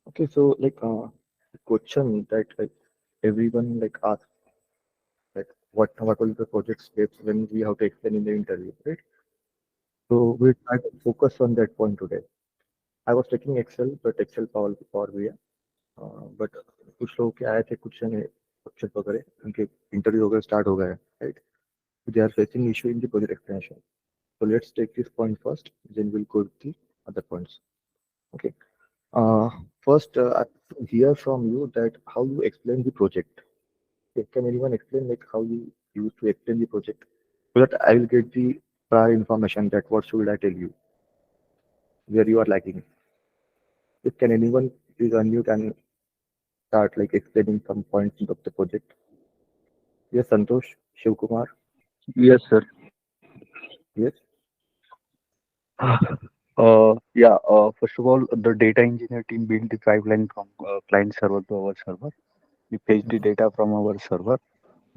Okay, so question that everyone asks what was the project steps when we have to explain in the interview, right? So we try to focus on that point today. I was taking Excel, but Excel Power BI. But कुछ लोग क्या आए थे question वगैरह उनके interview वगैरह start हो गए हैं right they are facing issue in the project explanation so let's take this point first then we'll go to the other points okay uh, first I want to hear from you that how you explain the project okay, can anyone explain how you used to explain the project so that I will get the prior information that what should I tell you where you are lacking if can anyone please unmute and start explaining some points of the project. Yes, Santosh, Shiv Kumar. Yes, sir. Yes. First of all, the data engineer team built the pipeline from client server to our server. We fetch the Mhm. data from our server,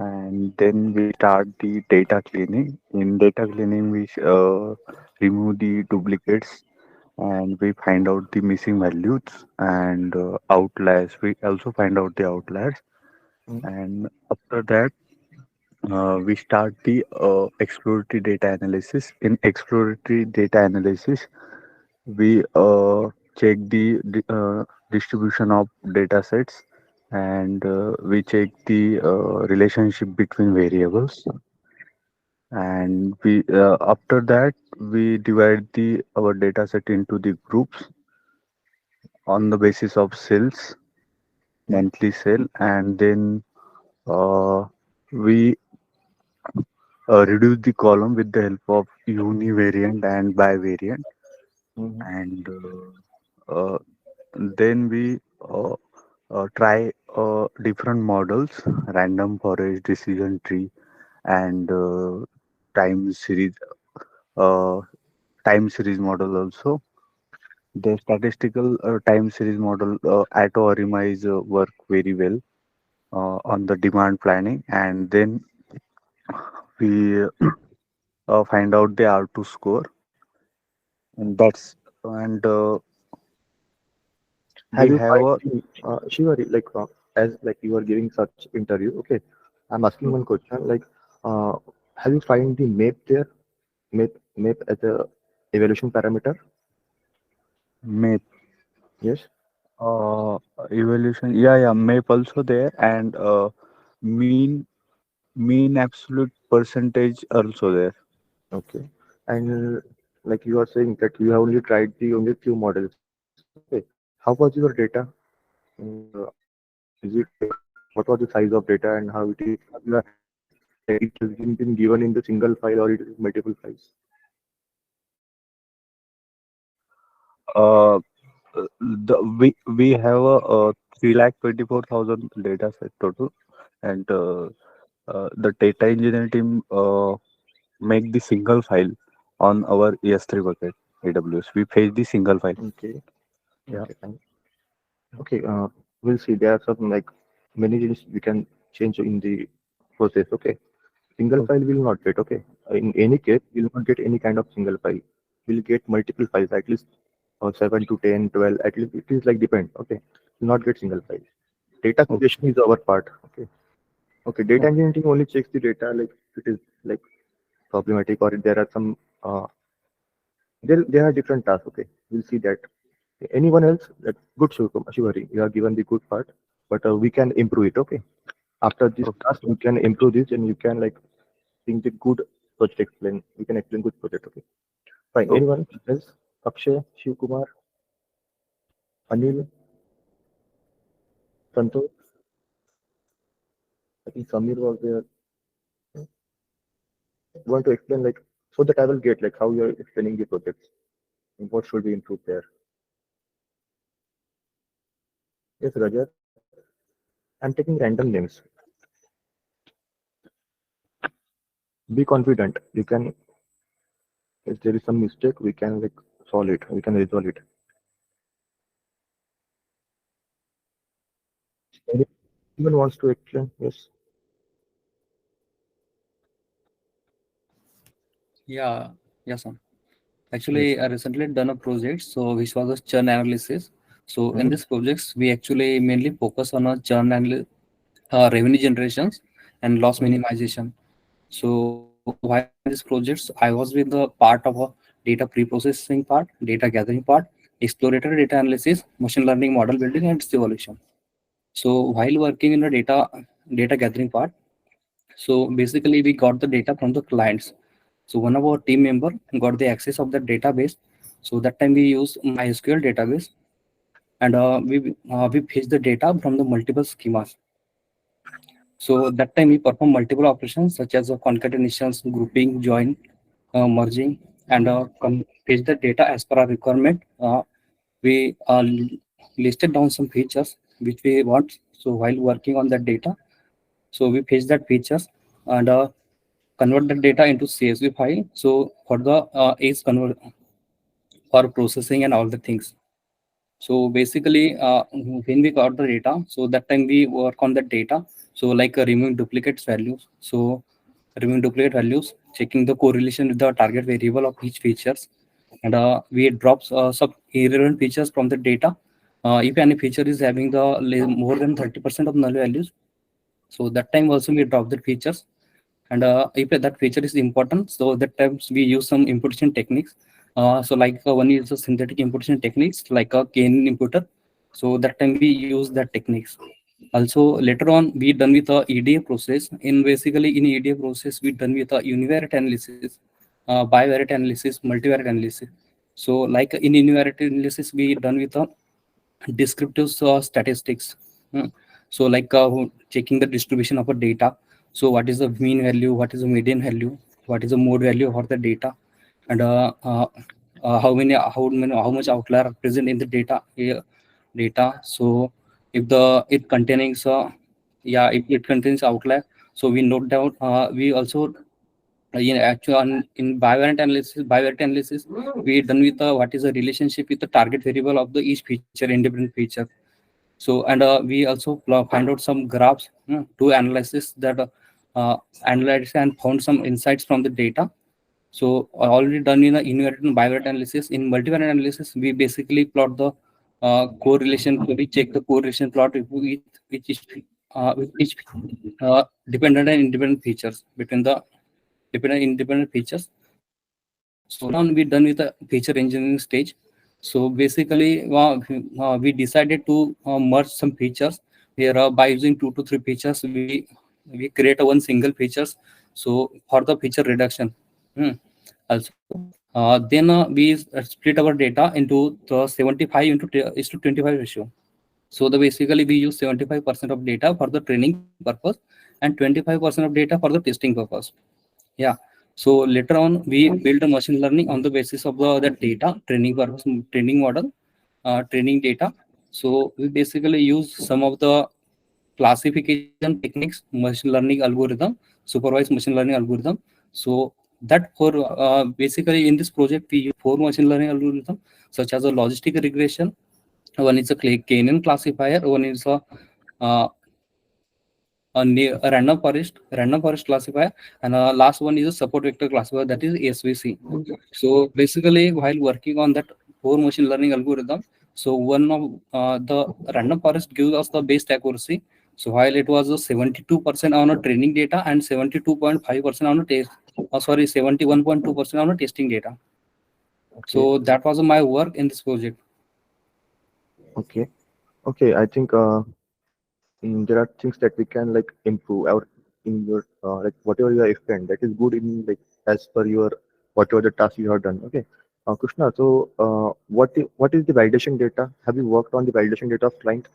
and then we start the data cleaning. In data cleaning, we remove the duplicates, and we find out the missing values and outliers. We also find out the outliers, Mhm. and after that, we start the exploratory data analysis. In exploratory data analysis, we check the distribution of data sets, and we check the relationship between variables, and we after that we divide the our data set into the groups on the basis of cells, Mhm. monthly cell, and then uh, we reduce the column with the help of univariant and bivariant, Mhm. and then we try different models: random forest, decision tree, and time series uh, time series model also. The statistical time series model auto RMIs work very well on the demand planning, and then we find out the R2 score, and that's and we Have you have find a the Shiva as you are giving such interview? Okay, I'm asking one question. Uh, have you find the map there? Map as a evaluation parameter? map Yes. uh, evaluation. Yeah, map also there, and mean absolute percentage also there. Okay. And you are saying that you have only tried the only few models. Okay. How was your data? Is it what was the size of data and how it is? It has been given in the single file or it is multiple files? Uh, we have a 3,24,000 data set total, and the data engineering team make the single file on our ES3 bucket AWS. We fetch the single file. Okay. Yeah. Okay. Fine. Okay. We'll see. There are some many things we can change in the process. Okay. Single Okay. file will not get. Okay. In any case, we'll not get any kind of single file. We'll get multiple files, at least 7 to 10, 12. At least it is depend. Okay. We'll not get single file. Data Okay. curation is our part. Okay. Okay. Data Okay. engineering only checks the data if it is problematic or if there are some there are different tasks. Okay. We'll see that. Anyone else? That good, Shivari. You have given the good part, but we can improve it. Okay. After this Okay. task, you can improve this, and you can think the good project explain. You can explain good project. Okay. Fine. Okay. Anyone else? Akshay, Shiv Kumar, Anil, Santosh. I think Samir was there. You want to explain so that I will get how you are explaining the projects and what should be improved there. Yes, Rajat. I'm taking random names. Be confident. You can, if there is some mistake, we can solve it. We can resolve it. Anyone wants to explain? Yes. Yeah, yes, sir. Yes. Actually, I recently done a project, so which was a churn analysis. So in these projects, we actually mainly focus on a churn and revenue generations and loss minimization. So while in these projects, I was with the part of a data pre-processing part, data gathering part, exploratory data analysis, machine learning model building, and its evolution. So while working in the data gathering part, so basically we got the data from the clients. So one of our team member got the access of the database. So that time we use MySQL database, and we fetch the data from the multiple schemas. So that time we perform multiple operations such as concatenations, grouping, join, merging, and fetch the data as per our requirement. We listed down some features which we want. So while working on that data, so we fetch that features and convert the data into CSV file. So for the is convert for processing and all the things. So basically, when we got the data, so that time we work on the data. So like removing duplicate values. So removing duplicate values, checking the correlation with the target variable of each features, and we drop some irrelevant features from the data. If any feature is having the more than 30% of null values, so that time also we drop the features. And if that feature is important, so that times we use some imputation techniques. So like one is the synthetic imputation techniques like a KNN imputer. So that time we use that techniques. Also later on we done with a EDA process. In basically in EDA process we done with a univariate analysis, bivariate analysis, multivariate analysis. So like in univariate analysis we done with a descriptive statistics. Hmm. So like checking the distribution of a data. So what is the mean value, what is the median value, what is the mode value for the data, and how much outlier are present in the data. So if the it contains if it contains outlier, so we note down. We also actually in bivariate analysis, we done with what is the relationship with the target variable of the each feature, independent feature. So and we also find out some graphs to analysis that analyze and found some insights from the data. So already done in a invariant and bivariate analysis. In multivariate analysis, we basically plot the correlation. We check the correlation plot with each dependent and independent features between the dependent independent features. So later on we done with the feature engineering stage. So basically we decided to merge some features here by using 2 to 3 features. We create a one single features. So for the feature reduction. Also then we split our data into the 75 into is to 25 ratio. So the basically we use 75% of data for the training purpose and 25% of data for the testing purpose. Yeah. So later on, we build a machine learning on the basis of the data training purpose, training model, training data. So we basically use some of the classification techniques, machine learning algorithm, supervised machine learning algorithm. So that for basically in this project we use 4 machine learning algorithm such as a logistic regression. One is a K-NN classifier. One is uh, a random forest classifier, and last one is a support vector classifier, that is SVC. So basically, while working on that 4 machine learning algorithm, so one of the random forest gives us the best accuracy. So while it was a 72% on a training data and 72.5% on a test, 71.2% on a testing data. Okay. So that was my work in this project. Okay. Okay. I think there are things that we can like improve our in your like whatever you have explained that is good in like as per your whatever the task you have done. Okay. Krishna, so what is the validation data? Have you worked on the validation data of client?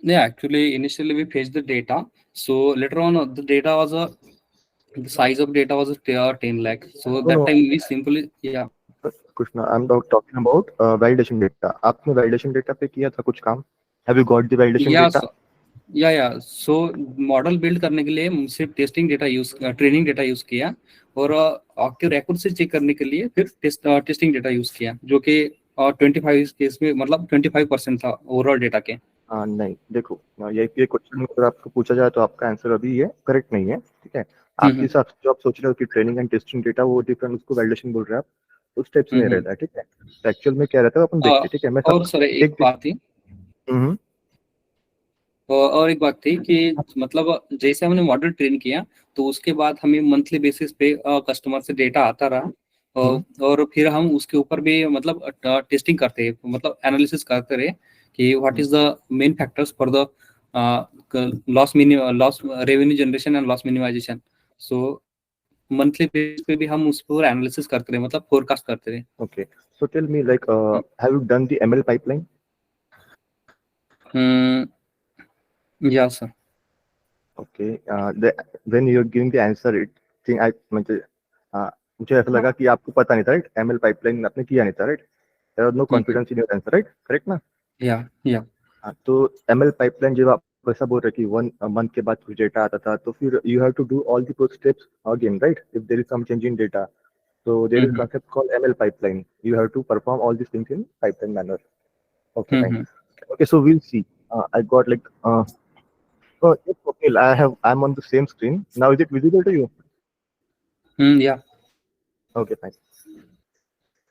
Yeah, actually, initially we fetched the data. So later on, the data was the size of data was 10 lakh. So No, that no, time we simply, yeah. Krishna, I'm not talking about validation data. आपने validation data पे किया था कुछ काम? Have you got the validation Yeah, data? या सो model build करने के लिए सिर्फ testing data use training data use किया, और एक्यूरेट एक्यूरेसी चेक करने के लिए फिर टेस्टिंग डेटा यूज किया, जो कि 25 केस में मतलब 25% था ओवरऑल डेटा के। हाँ नहीं देखो ये क्वेश्चन अगर आपको पूछा जाए तो आपका आंसर अभी ये करेक्ट नहीं है, ठीक है। आपके हिसाब से जो आप सोच रहे हो कि ट्रेनिंग एंड टेस्टिंग डेटा वो डिफरेंट, उसको वैलिडेशन बोल रहे हैं आप। उस टाइप से नहीं हम्म। रहता है, ठीक है। तो एक्चुअल में क्या रहता है अपन देखते हैं, ठीक है। मैं सब और सर एक एक बात थी, हम्म, और एक बात थी कि मतलब जैसे हमने मॉडल ट्रेन किया, तो उसके बाद हमें मंथली बेसिस पे कस्टमर से डेटा आता रहा, और फिर हम उसके ऊपर भी मतलब टेस्टिंग करते मतलब एनालिसिस करते रहे कि what is the main factors for the loss revenue generation and loss minimisation. So monthly basis पे भी हम उस पर एनालिसिस करते रहे, मतलब फोरकास्ट करते रहे। okay. So tell me, like, have you done the ML pipeline? या sir. Okay. When you're giving the answer, it think I मुझे मुझे ऐसा लगा कि आपको पता नहीं था, राइट? ML पाइपलाइन आपने किया नहीं था, right? There was no confidence in your answer, right? Correct ना? या हाँ, तो ML पाइपलाइन जब आप वैसा बोल रहे कि 1 मंथ के बाद कुछ डेटा आता था, तो फिर you have to do all the steps again, right? If there is some change in data, so there is a concept called ML pipeline. You have to perform all these things in pipeline manner. Okay, fine. Okay, so we'll see. I got like oh, yes, okay. I'm on the same screen now. Is it visible to you? या Okay, fine.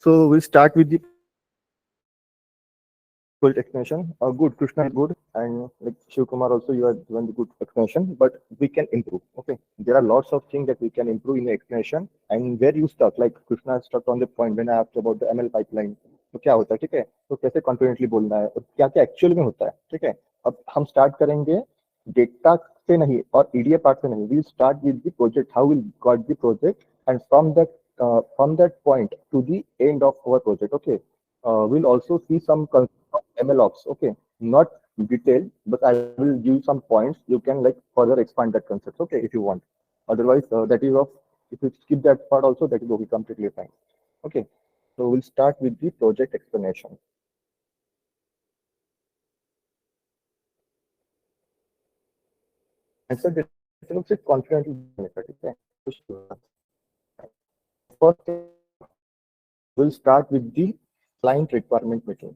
So we'll start with the good explanation. Good, Krishna is good, and like Shiv Kumar also, you are given the good explanation. But we can improve. Okay, there are lots of things that we can improve in the explanation. And where you stuck, like Krishna stuck on the point when I asked about the ML pipeline. तो क्या होता है, ठीक है? तो कैसे confidently बोलना है और क्या क्या एक्चुअल में होता है, ठीक है? अब हम स्टार्ट करेंगे डेटा से नहीं और ईडीए पार्ट से नहीं. We'll start with the project, how will got the project, and from that point to the end of our project. Okay, we'll also see some concept of MLOps. Okay, not detailed, but I will give some points. You can like further expand that concept. Okay, if you want. Otherwise, that is of if you skip that part also, that is okay, completely fine. Okay, so we'll start with the project explanation. And so this looks it confidently. Okay, first we'll start with the client requirement meeting.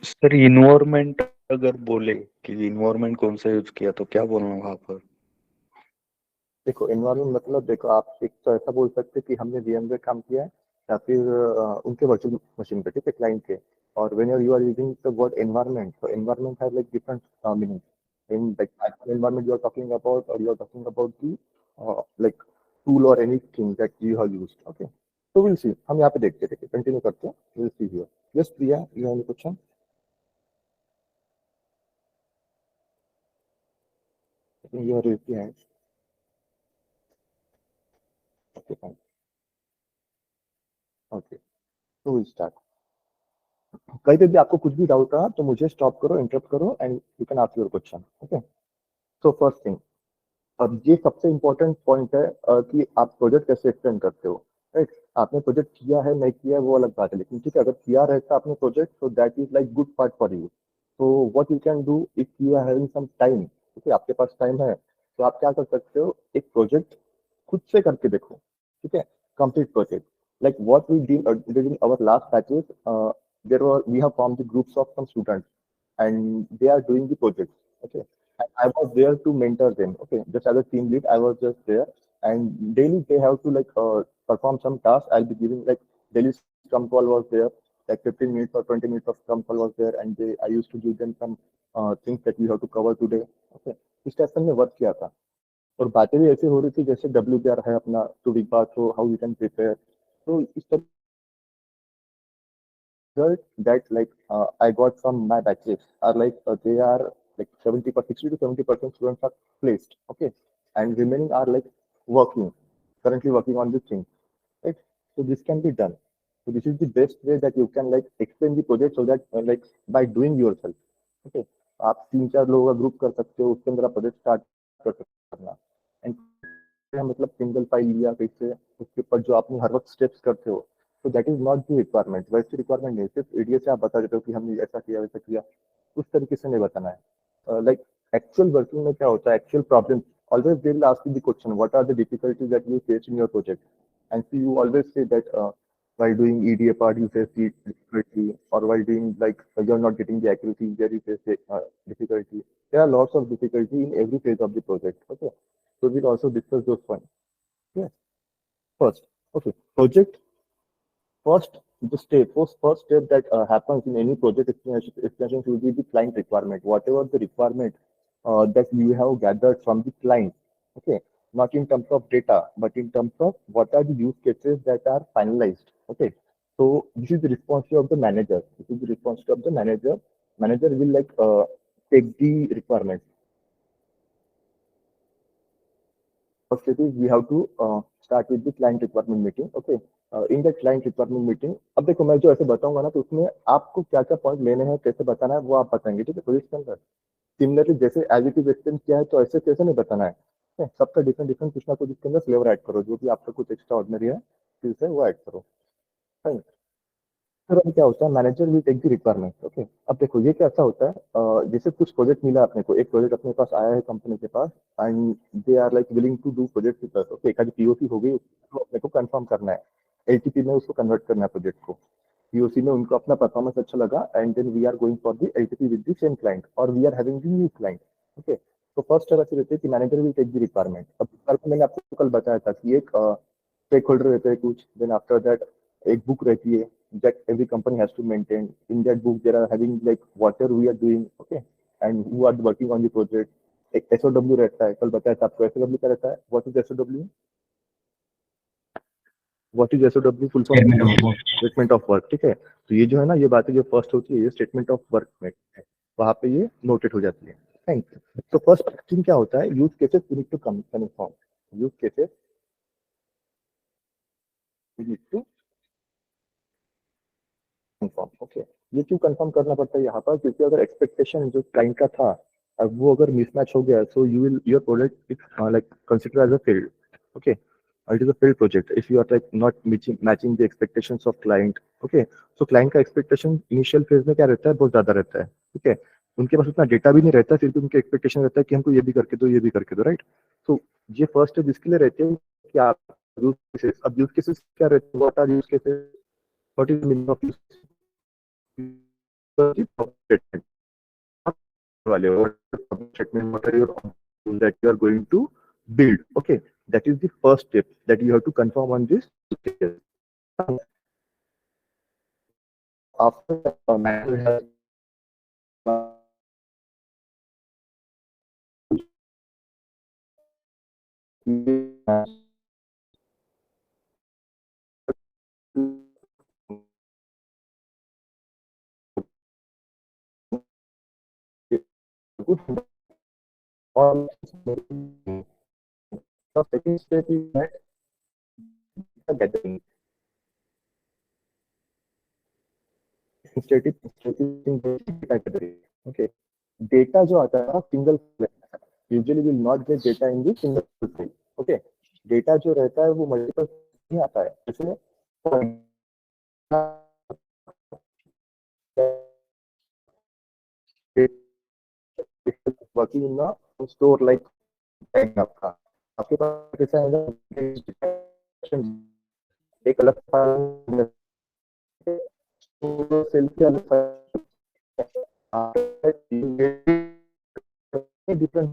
Sir environment अगर बोले कि environment कौन सा use किया तो क्या बोलना वहां पर? देखो एनवायरनमेंट मतलब देखो आप एक तो ऐसा बोल सकते हैं कि हमने VMware काम किया है या फिर उनके वर्चुअल मशीन पे, ठीक है, क्लाइंट के. और when you are using the word environment, so environment has like different meanings. In like environment you are talking about, or you are talking about the like tool or anything that you have used. Okay, so we'll see. हम यहाँ पे देखते हैं, continue करते हैं. We'll see here. Yes, Priya, you have any question? I think you are raised your hand. Okay, fine. Okay, so we'll start. कहीं पे भी आपको कुछ भी डाउट रहा तो मुझे स्टॉप करो, इंटरप्ट करो, and you can ask your question. Okay, so first thing, अब ये सबसे इम्पोर्टेंट पॉइंट है कि आप प्रोजेक्ट कैसे एक्सटेंड करते हो, राइट? आपने प्रोजेक्ट किया है नहीं किया है वो अलग बात है, लेकिन ठीक है अगर किया रहता आपने प्रोजेक्ट, तो that is like good part for you. तो what you can do if you are having some time, ठीक है, आपके पास टाइम है, तो आप क्या कर सकते हो, एक प्रोजेक्ट खुद से करके देखो, ठीक है, complete project. Like what we did in our last batches, there were we have formed the groups of some students and they are doing the projects. Okay, and I was there to mentor them. Okay, just as a team lead I was just there, and daily they have to like perform some tasks. I'll be giving like daily scrum call was there, like 15 minutes or 20 minutes of scrum call was there, and I used to give them some things that we have to cover today. Okay, इस type से हमने work किया था और बातें भी ऐसे हो रही थी जैसे WPR है अपना 2 week बाद, so how you can prepare. तो इस तरह result that like I got from my batches are like they are like 60 to 70% students are placed. Okay, and remaining are like working, currently working on this thing, right? So this can be done. So this is the best way that you can like explain the project, so that like by doing yourself. Okay, आप 3-4 लोगों का group कर सकते हो, उसके अंदर आप project start कर सकते हो. एंड मतलब सिंगल फाइल लिया कैसे, उसके ऊपर जो आपने हर वक्त स्टेप्स करते हो, तो that is not the requirement. वैसे रिक्वायरमेंट नहीं, सिर्फ एडीए से आप बता देते हो कि हमने ऐसा किया वैसा किया, उस तरीके से नहीं बताना है. लाइक एक्चुअल वर्किंग में क्या होता है, actual problem always they will ask you the question, what are the difficulties that you face in your project, and so you always say that while doing EDA part you face the difficulty, or while doing like you're not getting the accuracy there you face the difficulty. There are lots of difficulty in every phase of the project. Okay, so we'll also discuss those points. Yes. First, okay, project first first step that happens in any project explanation will be the client requirement. Whatever the requirement that you have gathered from the client, okay, not in terms of data, but in terms of what are the use cases that are finalized. Okay, so this is the responsibility of the manager. This is the responsibility of the manager. Manager will like take the requirement. First step is we have to start with the client requirement meeting. Okay, in the client requirement meeting. अब देखो मैं जो ऐसे बताऊंगा ना तो उसमें आपको क्या क्या पॉइंट लेने हैं कैसे बताना है वो आप बताएंगे, ठीक है प्रोजेक्ट के अंदर। सिमिलरली जैसे एज इट इज एक्सप्लेन किया है तो ऐसे कैसे नहीं बताना है, ठीक है? सबका डिफरेंट डिफरेंट कुछ ना कुछ इसके अंदर फ्लेवर ऐड करो, जो भी आपका कुछ एक्स्ट्रा ऑर्डिनरी है चीज है वो ऐड करो। फाइन। फिर अब क्या होता है, manager will take the requirement. Okay, अब देखो ये कैसा होता है, जैसे कुछ प्रोजेक्ट मिला अपने को, एक प्रोजेक्ट अपने पास आया है कंपनी के पास and they are like willing to do project with us. Okay, एखादी पीओसी हो गई उसको अपने को कंफर्म करना है, एलटीपी में उसको कन्वर्ट करना है प्रोजेक्ट को। पीओसी में उनको अपना परफॉर्मेंस अच्छा लगा and then we are going for the LTP with the same client और we are having the new client. Okay, तो फर्स्ट स्टेप ऐसे रहते हैं कि manager will take the requirement. अब रिक्वायरमेंट मैंने आपको कल बताया था कि एक स्टेक होल्डर रहते हैं कुछ, देन आफ्टर दैट एक बुक रहती है that every company has to maintain. In that book, there are having like whatever we are doing, okay, and who are working on the project. एक SOW रहता है, कल बताया था आपको SOW क्या रहता है, what is SOW? What is SOW full form? Statement of work. Statement of work, ठीक है। तो ये जो है ना, ये बातें जो फर्स्ट होती है ये स्टेटमेंट ऑफ वर्क में है, वहां पे ये नोटेड हो जाती है। Thank you. तो फर्स्ट थिंग क्या होता है, use cases we need to confirm. Use cases we need to confirm. Okay, ये क्यों कंफर्म करना पड़ता है यहाँ पर, क्योंकि अगर एक्सपेक्टेशन जो क्लाइंट का था अब वो अगर मिसमैच हो गया so you will your product is like consider as a failed. Okay, it is a failed project if you are like not matching the expectations of client. Okay, so client का expectation initial phase में क्या रहता है, बहुत ज्यादा रहता है। ठीक है, उनके पास उतना डेटा भी नहीं रहता, फिर भी उनके एक्सपेक्टेशन रहता है कि हमको ये भी करके दो, ये भी करके दो, राइट। तो ये फर्स्ट स्टेप इसके लिए रहते हैं कि आप यूज केसेस, अब यूज केसेस क्या रहते हैं, what are use cases, what is meaning of use statement wale or statement what are your that you are going to build. Okay, that is the first step that you have to confirm on this. After manager has good or the second step is that gathering data gathering. Okay, data जो आता है single usually will not get data in the single file. Okay, data जो रहता है वो multiple नहीं आता है, इसमें working in a store like आपका, आपके पास कैसा है एक अलग फाइल सेल के अलग file different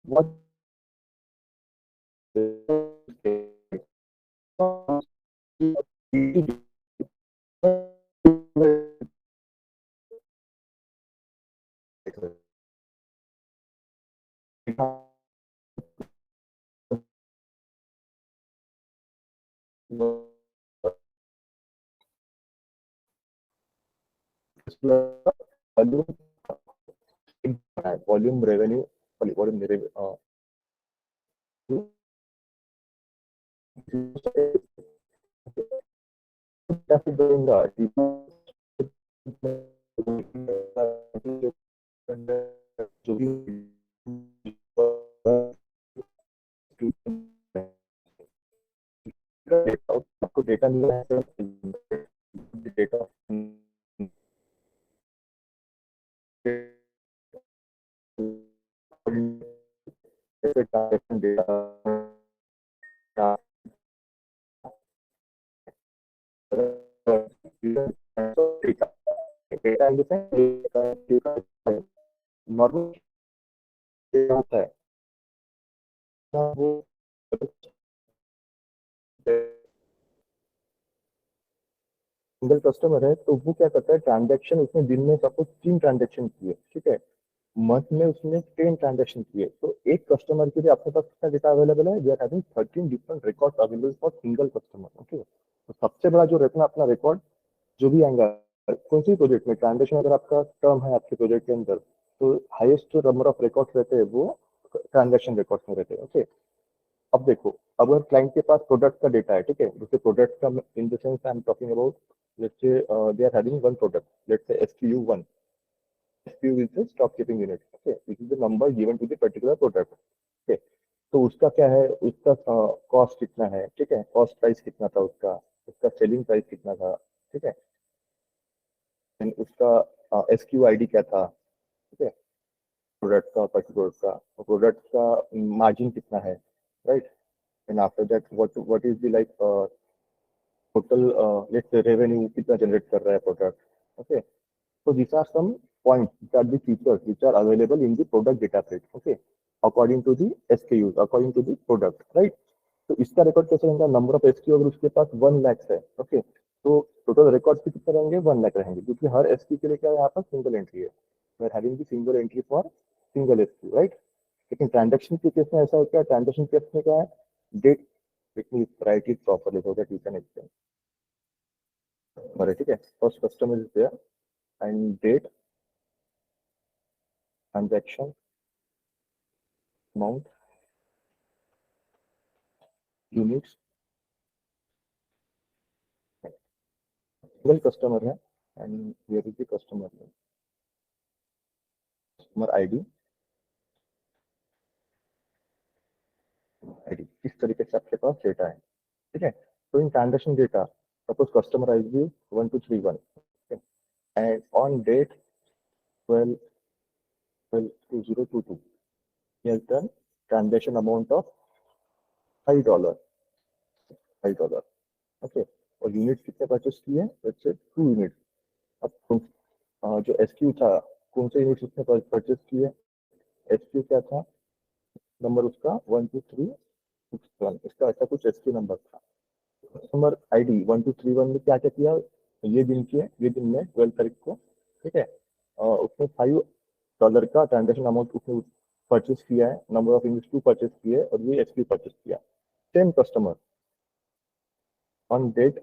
what volume revenue, sorry, volume revenue, आपको डेटा मिला है, data data data in the sense normal होता है वो सिंगल कस्टमर है तो वो क्या करता है, ट्रांजैक्शन उसने दिन में सपोज 3 ट्रांजैक्शन किए, ठीक है, मंथ में उसने 10 ट्रांजैक्शन किए, तो एक कस्टमर के लिए अपने पास कितना डेटा अवेलेबल है, we are having 13 different records available for single customer. Okay, तो सबसे बड़ा जो रहता है अपना रिकॉर्ड जो भी आएगा कौन सी प्रोजेक्ट में, ट्रांजेक्शन अगर आपका टर्म है आपके प्रोजेक्ट के अंदर, तो हाईएस्ट जो नंबर ऑफ रिकॉर्ड्स रहते हैं वो ट्रांजेक्शन रिकॉर्ड्स में रहते हैं। ओके, अब देखो, अगर क्लाइंट के पास प्रोडक्ट का डेटा है, ठीक है, जैसे प्रोडक्ट का in the sense I am talking about, let's say they are having one product, let's say SKU1, SKU is the stock keeping unit, okay, this is the number given to the particular product, okay, तो उसका क्या है, उसका cost कितना है, ठीक है, cost price कितना था उसका, उसका सेलिंग प्राइस कितना था, ठीक है, उसका SKU ID क्या था, ठीक है, प्रोडक्ट का, पर्टिकुलर का, प्रोडक्ट का मार्जिन कितना है, right, and after that what is the like total let's say revenue कितना जनरेट कर रहा है product. Okay, so these are some points, which are the features which are available in the product data set, okay, according to the SKUs, according to the product, right? तो इसका record कैसे रहेगा, number of SKU अगर उसके पास 1 लाख है, okay, तो total record कितने रहेंगे, 1 लाख रहेंगे, क्योंकि हर SKU के लिए क्या है, यहाँ पर सिंगल एंट्री है, we are having the single entry for single SKU, right. लेकिन ट्रांजेक्शन के केस में ऐसा होता है, ट्रांजेक्शन केस में क्या है, date, let me write it properly so that you can explain, ठीक है, first customer is there and date, transaction amount, units, single customer है, and here is the customer name, customer ID, इस तरीके से आपके पास डेटा है, ठीक है। तो in transaction data, suppose customer ID 1231, and on date 12/2022 he has done transaction amount of $5, okay, और यूनिट कितने परचेस किए, लेट्स से 2 यूनिट। अब जो SKU था, कौन से यूनिट उसने परचेस किए, SKU क्या था, नंबर उसका 12361, इसका ऐसा कुछ SKU नंबर था। कस्टमर ID 1231 में क्या क्या किया, ये दिन में 12 तारीख को, ठीक है, उसने $5 का ट्रांजेक्शन अमाउंट उसने परचेस किया है, नंबर ऑफ यूनिट्स 2 परचेस किए और ये SKU परचेस किया। Same customer on date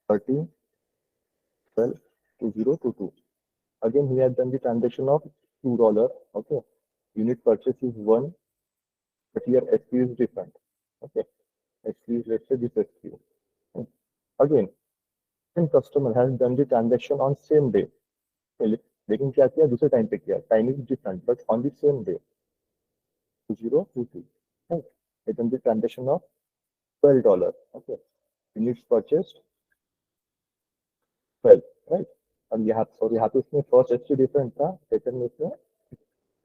13/12/2022 again he has done the transaction of $2, okay, unit purchase is 1, but here SKU is different, okay, SKU is, let's say, this SKU. Again, same customer has done the transaction on same day, लेकिन क्या किया, दूसरे time पे किया, time is different but on the same day 2022, right, he done the transaction of $12, okay, units purchased 12, right, और यहाँ पे उसमें फर्स्ट SKU डिफरेंट था, सेकंड में उसने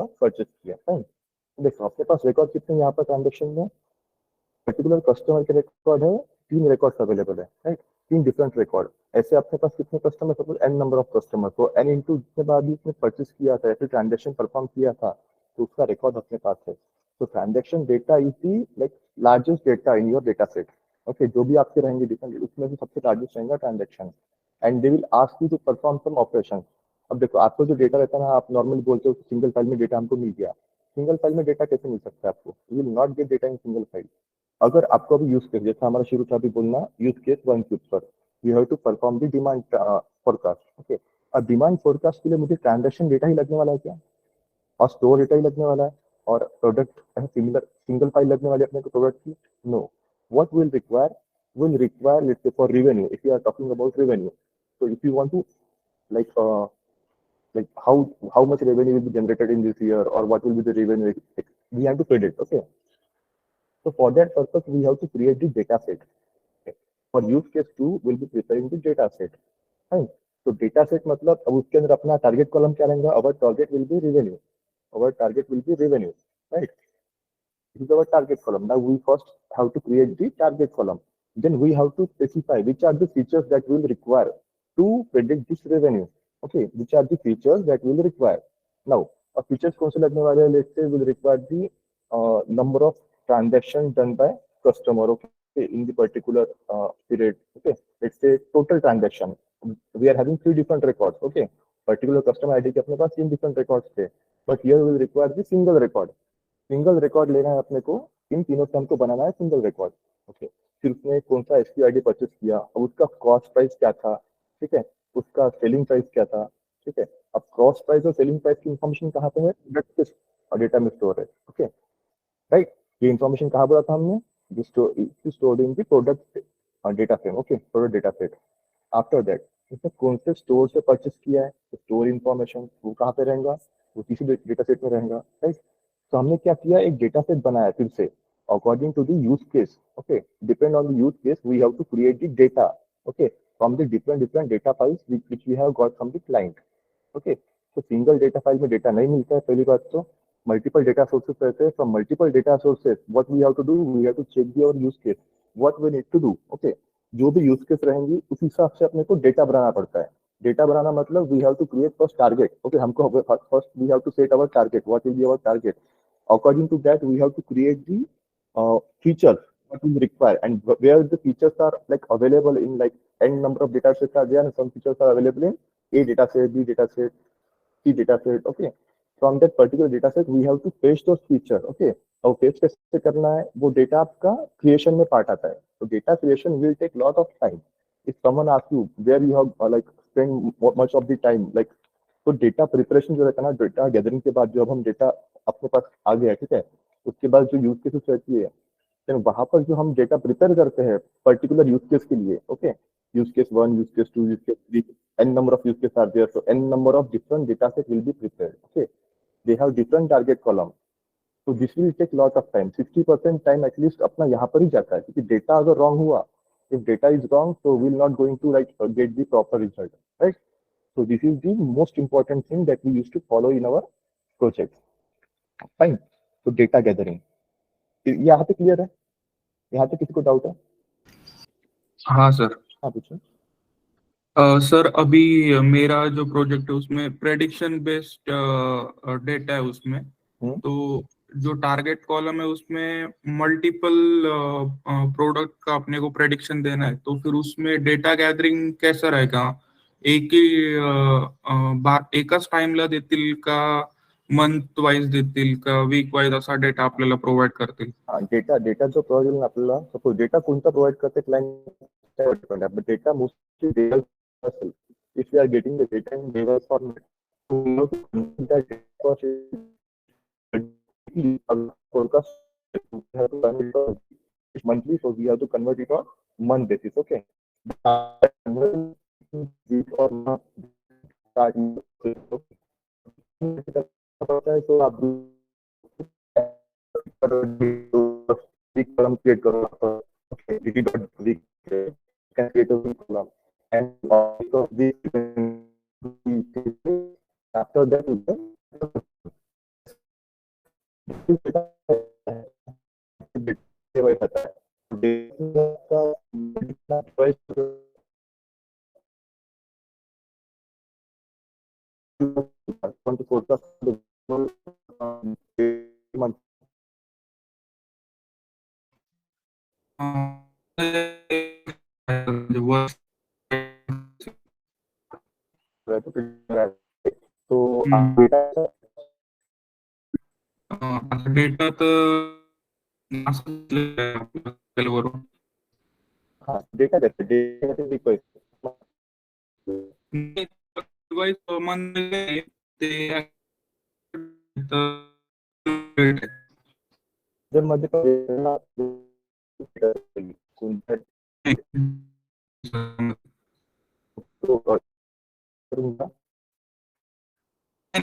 परचेस किया, फाइन। देखो अपने पास रिकॉर्ड कितने यहाँ पर ट्रांजेक्शन में, पर्टिकुलर कस्टमर के रिकॉर्ड है 3 रिकॉर्ड्स अवेलेबल है, राइट, 3 डिफरेंट रिकॉर्ड। ऐसे अपने पास कितने customer, suppose n number of customer, तो n इंटू जितने बार भी उसने परचेस किया था, ऐसे ट्रांजेक्शन परफॉर्म किया था, तो उसका रिकॉर्ड अपने पास है। तो transaction data is the like largest data in your data set, okay, जो भी आपके रहेंगे डिफरेंट, उसमें भी सबसे लार्जेस्ट रहेगा transaction, and they will ask you to perform some operation. अब देखो आपको जो डेटा रहता है ना, आप नॉर्मली बोलते हो सिंगल फाइल में डेटा हमको मिल गया, सिंगल फाइल में डेटा कैसे मिल सकता है आपको, you will not get data in single file. अगर आपको अभी यूज केस, जैसा हमारा शुरू था अभी बोलना, यूज केस 1 के ऊपर you have to perform the demand forecast, okay, और डिमांड फोरकास्ट के लिए मुझे ट्रांजेक्शन डेटा ही लगने वाला है क्या, और स्टोर डेटा ही लगने वाला है, और प्रोडक्ट सिमिलर सिंगल फाइल लगने वाली अपने को प्रोडक्ट की, no, what will require let's say for revenue, if you are talking about revenue, so if you want to like how much revenue will be generated in this year, or what will be the revenue, we have to predict, okay, so for that purpose we have to create the data set, okay? For use case 2 we'll be preparing the data set, fine, so data set मतलब अब उसके अंदर अपना target column क्या रहेगा, our target will be revenue, right, this is our target column. Now we first have to create the target column, then we have to specify which are the features that will require to predict this revenue. Okay, which are the features that will require. Now, a features कौन से लगने वाले हैं? Let's say will require the number of transactions done by customer. Okay, in the particular period. Okay, let's say total transaction. We are having 3 different records. Okay, particular customer ID के अपने पास 3 different records थे. But here we will require the single record. Single record लेना है अपने को, इन तीनों से हमको बनाना है सिंगल रिकॉर्ड. ओके, फिर उसने कौन सा SQID परचेस किया, अब उसका कॉस्ट प्राइस क्या था, ठीक है, उसका सेलिंग प्राइस क्या था, ठीक है. अब कॉस्ट प्राइस और सेलिंग प्राइस की इंफॉर्मेशन कहाँ पे है? डेटा में स्टोर है. Okay, right. ये इंफॉर्मेशन कहाँ बोला था हमने? Stored in the product data frame. Okay, product data set. After that उसने कौन से स्टोर से परचेस किया है, स्टोर इंफॉर्मेशन वो कहाँ पे रहेगा? वो किसी डेटा सेट में रहेगा, राइट. तो हमने क्या किया? एक डेटा सेट बनाया फिर से according to the use case. Okay, depend on the use case we have to create the data. Okay, from the different data files which we have got from the client. Okay, तो single data file में data नहीं मिलता है. पहली बात तो multiple data sources रहते हैं. From multiple data sources what we have to do, we have to check the use case, what we need to do. Okay, जो भी यूज केस रहेंगी उस हिसाब से अपने को डेटा बनाना पड़ता है. डेटा बनाना मतलब we have to create first target. Okay, हमको first we have to set our target, what will be our target. According to that, we have to create the features what we require, and where the features are like available in like n number of data sets are there, and some features are available in A data set, B data set, C data set. Okay, from that particular data set, we have to fetch those features. Okay, और fetch कैसे करना है? वो data आपका creation में part आता है. तो data creation will take lot of time. If someone asks you where you have like spend much of the time, like तो डेटा प्रिपरेशन जो रहता है ना, डेटा गैदरिंग के बाद जब हम डेटा अपने पास आ गया, ठीक है, उसके बाद जो यूज केसेस रहती है, तो वहां पर जो हम डेटा प्रिपेयर करते हैं पर्टिकुलर यूज केस के लिए. Okay, use case 1, use case 2, use case 3, n number of use cases are there, so n number of different data set will be prepared. Okay, they have different target column, so this will take lot of time. 60% time at least अपना यहाँ पर ही जाता है, क्योंकि data अगर wrong हुआ, if data is wrong, so we'll not going to like get the proper result, right? So this is the most important thing that we used to follow in our project. Fine. So data gathering. यहाँ पे clear है? यहाँ पे किसी को doubt है? हाँ sir. हाँ पूछो. सर अभी मेरा जो प्रोजेक्ट है उसमें प्रेडिक्शन बेस्ड डेटा है उसमें. तो जो टारगेट कॉलम है उसमें मल्टीपल प्रोडक्ट का अपने को प्रेडिक्शन देना है. तो फिर उसमें डेटा गॅदरिंग कैसा रहेगा? एकाच टाइमला देतील का, मंथ वाईज देतील का, वीक वाईज असा डेटा आपल्याला प्रोव्हाइड करतील? डेटा जो प्रोव्हाइड आपल्याला, सपोज डेटा कोणता प्रोव्हाइड करते client, but data mostly table असेल. If you are getting the data in table format, forecast we have to convert it monthly, so we have to convert it on month basis. Okay, so आप week column create करो. Okay, dd.week can create a week column, and also week after that want to forecast the month. So data तर वरून हाँ data कैसे request जर मध्ये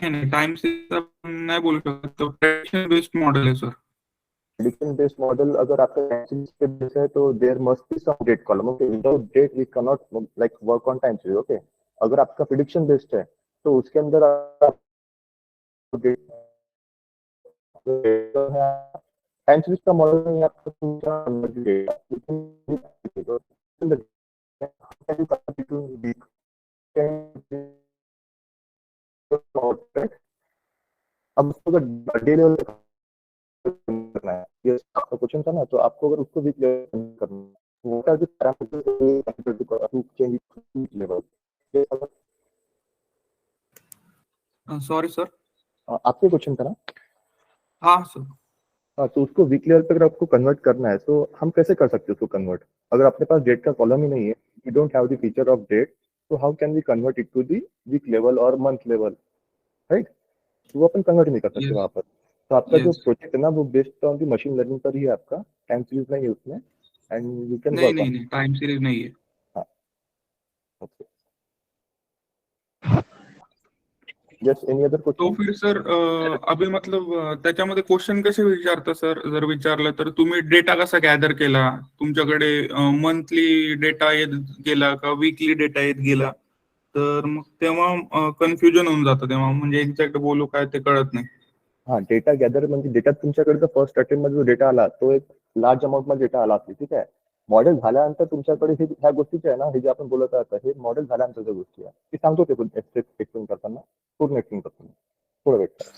नाही time नाही बोलू शकत. तो प्रेडिक्शन बेस्ड मॉडेल आहे सर. prediction based model अगर आपका time series पे based है तो there must be some date column. Okay, without date we cannot like work on time series. Okay, अगर आपका prediction based है तो उसके अंदर आप time series का मॉडल नहीं आपका अब उसको अगर डे लेवल करना है, ये आपका क्वेश्चन था ना, तो आपको अगर उसको वीक लेवल करना है, what are the parameters to change it to week level? Sorry sir. आपके क्वेश्चन था ना? हाँ सर। हाँ, तो उसको वीक लेवल पे अगर आपको कन्वर्ट करना है, तो हम कैसे कर सकते हैं उसको कन्वर्ट? अगर अपने पास डेट का कॉलम ही नहीं है, we don't have the feature of date, तो how can we convert it to the week level और मंथ लेवल, राइट? वो अपन कन्वर्ट नहीं कर सकते Yes. वहां पर। तो आपका जो Yes. प्रोजेक्ट है ना, वो based on the machine learning पर ही है, आपका टाइम सीरीज नहीं है उसमें, एंड यू कैन नहीं वर्क नहीं ऑन। नहीं, टाइम सीरीज नहीं है। हाँ, ओके, यस, एनी अदर तो क्वेश्चन? फिर सर अभी मतलब त्याच्यामध्ये क्वेश्चन कसे विचारता सर? जर विचारलं तर तुम्ही डेटा कसा गॅदर केला? तुमच्याकडे मंथली डेटा येत गेला का वीकली डेटा येत गेला? तर मग तेव्हा कन्फ्युजन होऊन जातं, तेव्हा म्हणजे एक्झॅक्ट बोलू काय ते कळत नाही. हाँ, डेटा गॅदर म्हणजे डेटा तुमच्याकडे फर्स्ट अटेम्प्ट मध्ये जो डेटा आला, तो एक लार्ज अमाउंट मध्ये डेटा आला, ठीक आहे. मॉडेल झाल्यानंतर तुमच्याकडे हे ह्या गोष्टीचे आहे ना, हे जे आपण बोलत आहात, हे मॉडेल झाल्यानंतरच्या गोष्टी आहे. ती सांगतो ते एक्सप्लेन करताना, पूर्ण एक्सप्लेन करताना थोडं वेट करा.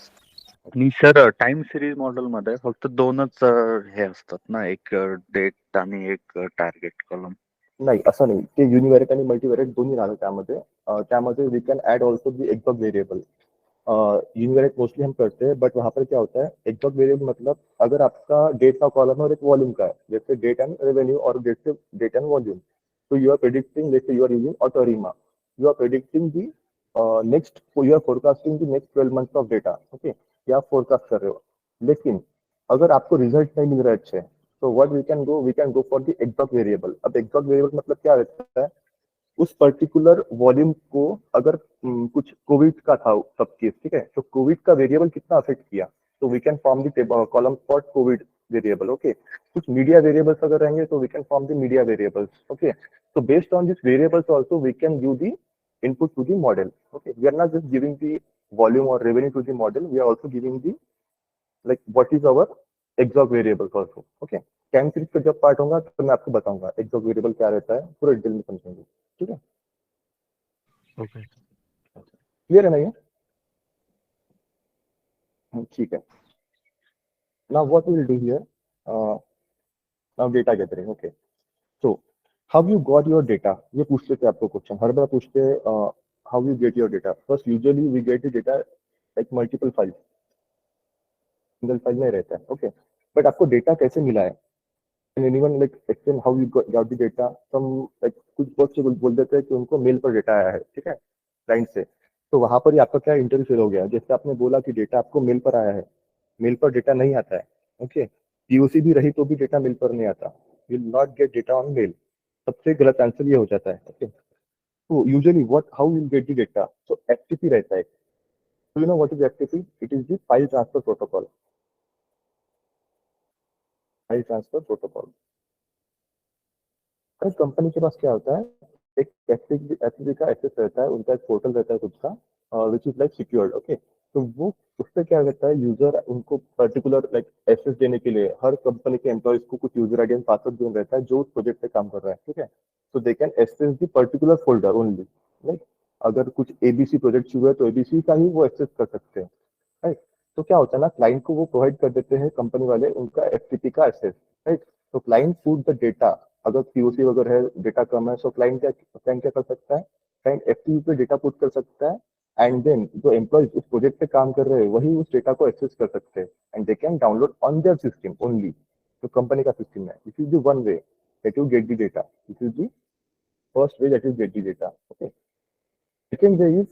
आणि सर टाइम सिरीज मॉडेल मध्ये फक्त दोनच हे असतात ना, एक डेट आणि एक टार्गेट कॉलम. नाही, असं नाही, ते युनिव्हेरिएट आणि मल्टीव्हेरिएट दोन्ही राहतात त्यामध्ये. त्यामध्ये we can add also the exact variable. Univariate mostly हम करते हैं, बट वहां पर क्या होता है, एक्सॉक्ट वेरिएबल मतलब अगर आपका डेट का कॉलम और एक वॉल्यूम का है, जैसे डेट एंड रेवेन्यू और डेट एंड वॉल्यूम, तो यू आर प्रेडिक्टिंग, जैसे you are using auto ARIMA, you are predicting the next, you are forecasting the next 12 months of data, okay, या फोरकास्ट कर रहे हो. लेकिन अगर आपको रिजल्ट नहीं मिल रहे अच्छे, तो what we can go for the exact variable. अब एक्सॉक्ट वेरिएबल मतलब क्या रहता है, उस पर्टिकुलर वॉल्यूम को अगर कुछ कोविड का था सब केस, ठीक है, तो कोविड का वेरिएबल कितना अफेक्ट किया, तो we can form the column for COVID variable, okay. कुछ मीडिया वेरिएबल्स अगर रहेंगे, तो we can form the media variables, okay. So based on these variables also we can give the input to the model, okay. We are not just giving the volume or revenue to the model, we are also giving the like what is our exoc variables also, okay. Time series का जब part होगा तो मैं आपको बताऊंगा एक्सॉक्ट variable क्या रहता है, पूरा डिटेल में समझेंगे, ठीक है. ओके, क्लियर है ना ये? ठीक है. Now what we will do here, now data gathering, okay. So how you got your data, ये पूछते थे आपको क्वेश्चन, हर बार पूछते how you get your data. First usually we get the data like multiple files, single file में रहता है, okay. But आपको data कैसे मिला है? Can anyone like explain how you got the data? Some like कुछ बहुत से बोल देते हैं कि उनको मेल पर डेटा आया है, ठीक है, क्लाइंट से. तो वहां पर ही आपका क्या इंटरफेयर हो गया, जैसे आपने बोला कि डेटा आपको मेल पर आया है, मेल पर डेटा नहीं आता है, ओके. पीओसी भी रही तो भी डेटा मेल पर नहीं आता, will not get data on mail. सबसे गलत आंसर ये हो जाता है, ओके. तो usually what how will get the data, तो एफटीपी रहता है. तो you know what is FTP? It is the file transfer protocol. File transfer protocol. हर कंपनी के पास क्या होता है, एक एफटीपी का एक्सेस रहता है, उनका एक पोर्टल रहता है खुद का, which is like secured, okay. तो वो उससे क्या करता है, यूजर उनको पर्टिकुलर लाइक एक्सेस देने के लिए हर कंपनी के एम्प्लॉयज को कुछ यूजर आईडी एंड पासवर्ड देना रहता है जो उस प्रोजेक्ट पे काम कर रहा है, ठीक है. तो they can access the particular folder only, like अगर कुछ एबीसी प्रोजेक्ट शुरू है तो एबीसी का ही वो एक्सेस कर सकते हैं, राइट. तो क्या होता है ना, क्लाइंट को वो प्रोवाइड कर देते हैं कंपनी वाले उनका एफटीपी का एक्सेस, राइट. तो क्लाइंट पुट द डेटा, अगर पीओसी वगैरह है, डेटा कम है, तो क्लाइंट क्या कर सकता है, क्लाइंट एफटीपी पे डेटा पुट कर सकता है, एंड देन जो एम्प्लॉयज उस प्रोजेक्ट पे काम कर रहे हैं वही उस डेटा को एक्सेस कर सकते हैं, and they can download on their system only. तो कंपनी का सिस्टम है. This is the one way that you get the data. This is the first way that you get the data, okay. Second way is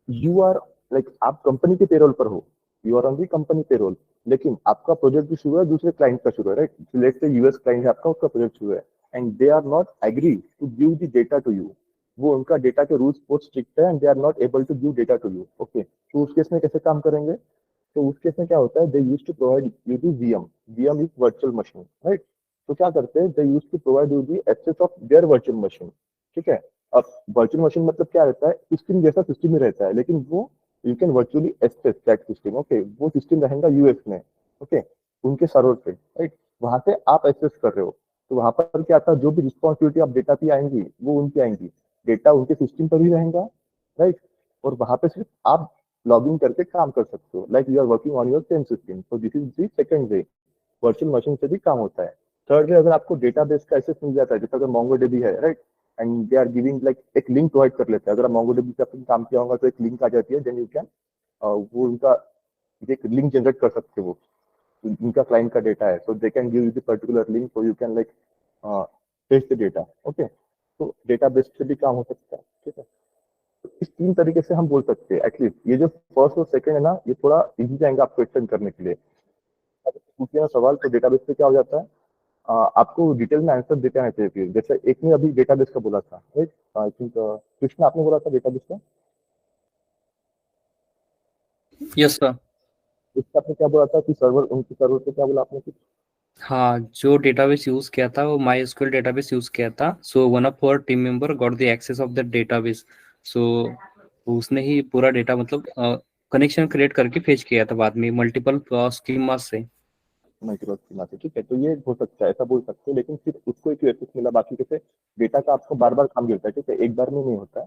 you are like आप company के payroll पर हो, you are on the company payroll, लेकिन आपका project भी शुरू है दूसरे क्लाइंट का शुरू है, right. Let's say US client है आपका, उसका प्रोजेक्ट शुरू है, and they are not agree to give the data to you. वो उनका डेटा के रूल्स बहुत स्ट्रिक्ट है and they are not able to give data to you, okay. तो उस केस में कैसे काम करेंगे, तो उस केस में क्या होता है, they use to provide you the VM. VM is virtual machine, right. तो क्या करते हैं, they use to provide you the access of their virtual machine, ठीक है. अब वर्चुअल मशीन मतलब क्या रहता है, सिस्टम जैसा सिस्टम ही रहता है, लेकिन वो you can virtually access that system, okay. वो सिस्टम रहेगा यूएस में, ओके, उनके सर्वर पे, राइट. वहां से आप एक्सेस कर रहे हो, तो वहां पर क्या था, जो भी रिस्पॉन्सिबिलिटी आप डेटा की आएंगी वो उनकी आएंगी, डेटा उनके सिस्टम पर ही रहेगा, राइट, और वहां पे सिर्फ आप लॉग इन करके काम कर सकते हो, like you are working on your same system. तो this is the second way, virtual machine से भी काम होता है। थर्ड वे, अगर आपको डेटाबेस का एक्सेस मिल जाता है, जैसे अगर MongoDB है, right, and they are giving like एक लिंक प्रोवाइड कर लेते हैं। अगर आप MongoDB पे आपने काम किया होगा तो एक लिंक आ जाती है, देन यू कैन वो उनका एक लिंक जनरेट कर सकते हो, इनका क्लाइंट का डेटा है, so they can give you the particular link so you can like paste the data, okay। तो डेटाबेस से भी काम हो सकता है, ठीक है। तो इस तीन तरीके से हम बोल सकते हैं एटलीस्ट। ये जो फर्स्ट और सेकंड है ना, ये थोड़ा इजी जाएंगे आपको एक्सटेंड करने के लिए। पूछिए ना सवाल, तो डेटाबेस पे क्या हो जाता है, आपको डिटेल में आंसर देते आना चाहिए। फिर जैसे एक ने अभी डेटाबेस का बोला था, राइट, आई थिंक कृष्ण आपने बोला था डेटाबेस का, यस सर। इसका आपने क्या बोला था कि सर्वर, उनके सर्वर पे क्या बोला आपने कुछ? हाँ, जो डेटाबेस यूज किया था वो MySQL डेटाबेस यूज किया था। So one of our team member got the access of that database. सो उसने ही पूरा डेटा मतलब कनेक्शन क्रिएट करके फेच किया था बाद में मल्टीपल स्कीमा से। मल्टीपल स्कीमा से, ठीक है। तो ये हो सकता है, ऐसा बोल सकते हैं, लेकिन सिर्फ उसको एक एक्सेस मिला, बाकी कैसे डेटा का आपको बार बार काम मिलता है, ठीक है, एक बार में नहीं होता है।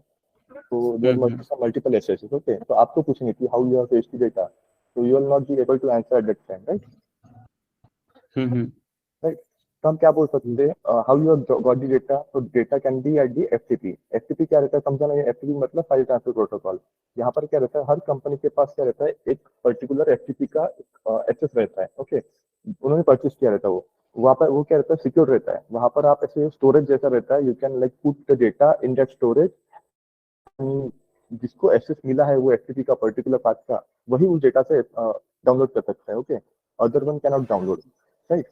तो there must be some multiple accesses, okay. तो आपको पूछेंगे कि how you have fetched data, तो you will not be able to answer at that time, right, right. तो हम क्या बोल सकते हैं, how you have got the data, तो data can be at the FTP. FTP क्या रहता है समझाना, ये एफटीपी मतलब फाइल ट्रांसफर प्रोटोकॉल। यहाँ पर क्या रहता है, हर कंपनी के पास क्या रहता है, एक पर्टिकुलर एफटीपी का एक्सेस रहता है, ओके। उन्होंने परचेज किया रहता है वो, वहाँ पर वो क्या रहता है, सिक्योर रहता है। वहाँ पर आप ऐसे स्टोरेज जैसा रहता है, you can like put the data in that storage, जिसको एक्सेस मिला है वो एफटीपी का पर्टिकुलर पार्ट का, वही उस डेटा से डाउनलोड कर सकता है, okay. Other one can not download, right.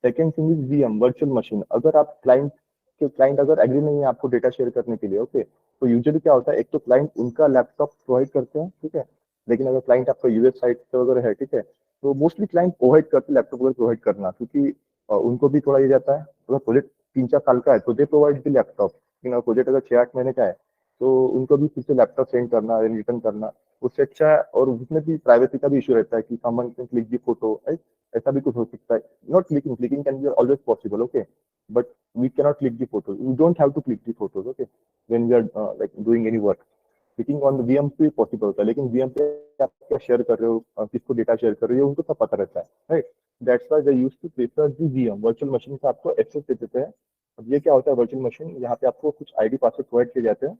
Second thing is VM, virtual machine. अगर आप क्लाइंट अगर एग्री नहीं है आपको डेटा शेयर करने के लिए, ओके, तो यूजुअली क्या होता है, एक तो क्लाइंट उनका लैपटॉप प्रोवाइड करते हैं, ठीक है। लेकिन अगर क्लाइंट आपका यूएस साइट से वगैरह है, ठीक है, तो मोस्टली क्लाइंट प्रोवाइड करते हैं लैपटॉप वगैरह प्रोवाइड करना, क्योंकि उनको भी थोड़ा ये जाता है, अगर प्रोजेक्ट 3-4 साल का है तो दे प्रोवाइड द लैपटॉप, लेकिन प्रोजेक्ट अगर 6-8 महीने का है तो उनको भी फिर से लैपटॉप सेंड करना, रिटर्न करना, उससे अच्छा है। और उसमें भी प्राइवेसी का भी इशू रहता है कि someone can click the photo, right, ऐसा भी कुछ हो सकता है। Not clicking can be always possible, okay, but we can not click the photo, you don't have to click the photos, okay, when we are like doing any work. Clicking on VM पे possible होता है, लेकिन VM पे आप क्या share कर रहे हो, किसको डेटा शेयर कर रहे हो, उनको सब पता रहता है, right. That's why they used to prefer the VM, virtual machine का आपको एक्सेस दे देते हैं। अब ये क्या होता है, वर्चुअल मशीन, यहाँ पे आपको कुछ आईडी पासवर्ड प्रोवाइड किए जाते हैं,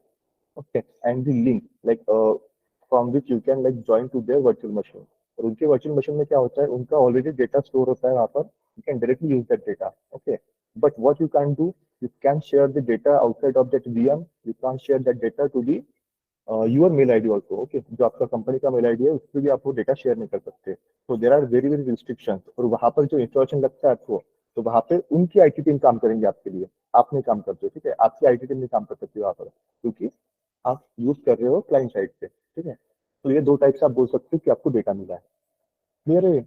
okay, and the link like from which you can like join to their virtual machine। और उनके वर्चुअल मशीन में क्या होता है, उनका ऑलरेडी डेटा स्टोर होता है वहाँ पर, you can directly use that data, okay. But what you can do, you can share the data outside of that VM, you can share that data to the your mail ID also, okay. जो आपका company का mail ID है उससे भी आप वो data share नहीं कर सकते। तो there are very very restrictions. और वहाँ पर जो इंस्टॉलेशन लगता है आपको, तो वहाँ पे उनकी आईटी टीम काम करेंगे आपके लिए, आप नहीं काम करते हो, ठीक है, आपकी आईटी टीम नहीं काम कर सकती वहाँ पर, क्योंकि आप यूज कर रहे हो क्लाइंट साइड से, ठीक है। तो ये 2 टाइप से आप बोल सकते हो कि आपको डेटा मिला है। क्लियर है?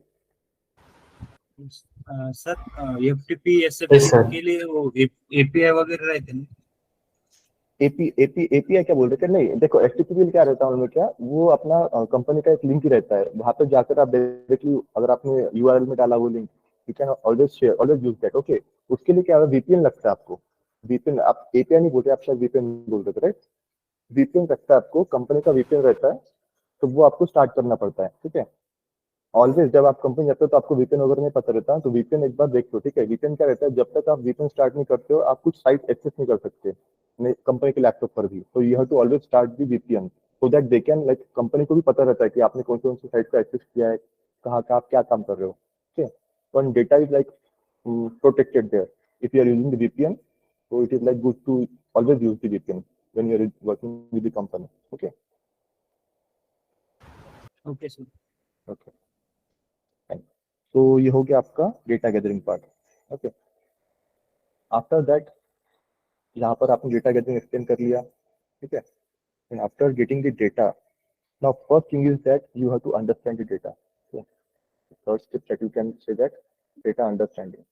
सर एफटीपी एसएफटी के लिए वो एपीआई वगैरह रहते हैं? एपीआई क्या बोल रहे थे, नहीं देखो, एचटीटीपी क्या रहता है उनमें, क्या वो अपना कंपनी का एक लिंक ही रहता है, वहां पे जाकर आप डायरेक्टली अगर आपने यूआरएल में डाला वो link, you can always share, always use that, okay. उसके लिए क्या है, वीपीएन लगता है आपको। वीपीएन, आप एपीआई नहीं बोलते, आप शायद वीपीएन बोलते थे, राइट। वीपीएन लगता है आपको, कंपनी का वीपीएन रहता है, तो वो आपको स्टार्ट करना पड़ता है, ठीक है। ऑलवेज जब आप कंपनी जाते हो तो आपको वीपीएन वगैरह नहीं पता रहता, तो वीपीएन एक बार देख लो, ठीक है। वीपीएन क्या रहता है, जब तक आप वीपीएन स्टार्ट नहीं करते हो आप कुछ साइट एक्सेस नहीं कर सकते कंपनी के लैपटॉप पर भी। तो you have to always start the VPN, so that they can like, company को भी पता रहता है कि आपने कौन कौन सी साइट का एक्सेस किया है, कहाँ का आप क्या काम कर रहे हो, ठीक है। तो data is like protected there if you are using the VPN. So it is like good to always use the VPN when you are working with the company. Okay. Okay sir. Okay. Fine. So ये हो गया आपका data gathering part, okay. After that यहाँ पर आपने data gathering explain कर लिया, ठीक है। And after getting the data, now first thing is that you have to understand the data. Third step that you can say that data understanding.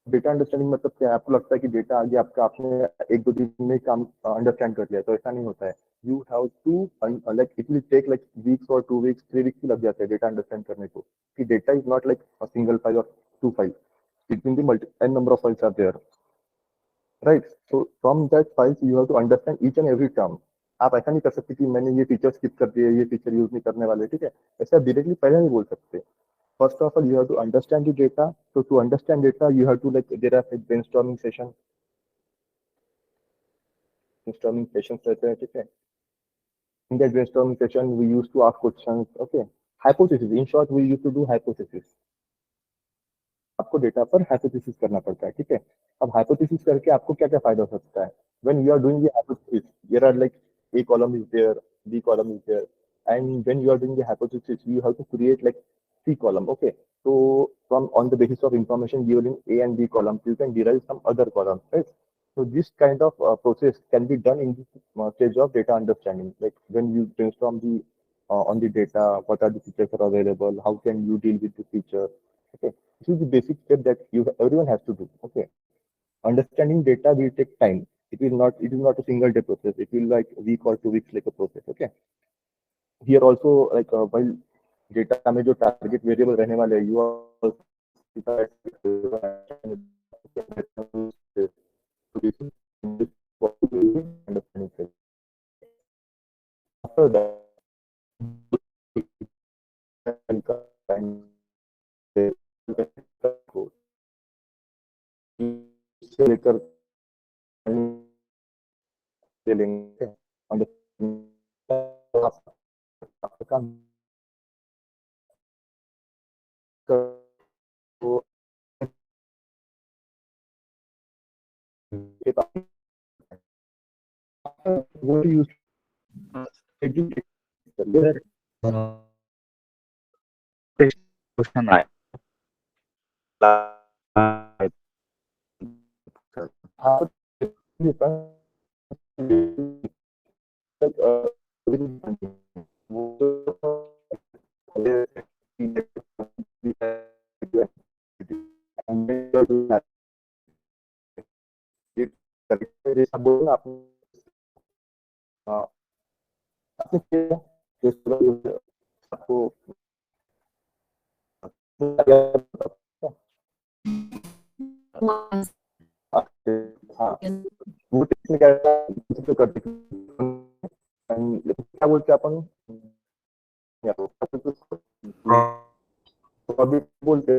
Data understanding मतलब क्या है, आपको लगता है कि डेटा आगे आपका आपने 1-2 दिन में काम अंडरस्टैंड कर लिया, तो ऐसा नहीं होता है। You have to like it will take like weeks और 2 वीक्स 3 वीक्स भी लग जाते हैं डेटा अंडरस्टैंड करने को, कि data is not like a single file और 2 file, it mean the multi N number of files are there. Right. So from that files you have to understand each and every term. आप ऐसा नहीं कर सकते कि मैंने ये feature skip कर दिए, ये फीचर यूज नहीं करने वाले, ठीक है, ऐसा डायरेक्टली पहले नहीं बोल सकते. First of all, you have to understand the data. So to understand data, you have to there are brainstorming sessions रहते हैं, ठीक है. In that brainstorming session, we used to ask questions. Okay, hypothesis. In short, we used to do hypothesis. आपको data पर hypothesis करना पड़ता है, ठीक है. अब हाइपोथेसिस करके आपको क्या क्या फायदा हो सकता है. When you are doing the hypothesis, there are A column is there, B column is there, and when you are doing the hypothesis, you have to create C column. Okay, so from on the basis of information given in A and B columns, you can derive some other columns, right? So this kind of process can be done in the stage of data understanding, like when you brainstorm the on the data, what are the features are available, how can you deal with the feature. Okay, this is the basic step that everyone has to do. Okay, understanding data will take time. It is not a single day process. It will like a week or 2 weeks like a process. Okay, here also while data में जो target variable रहने वाले हैं, you are after that से लेकर लेंगे आपका काम तो वो यूज क्वेश्चन आया. बोलना आपको हाँ वो क्या बोलते अपन अभी बोलते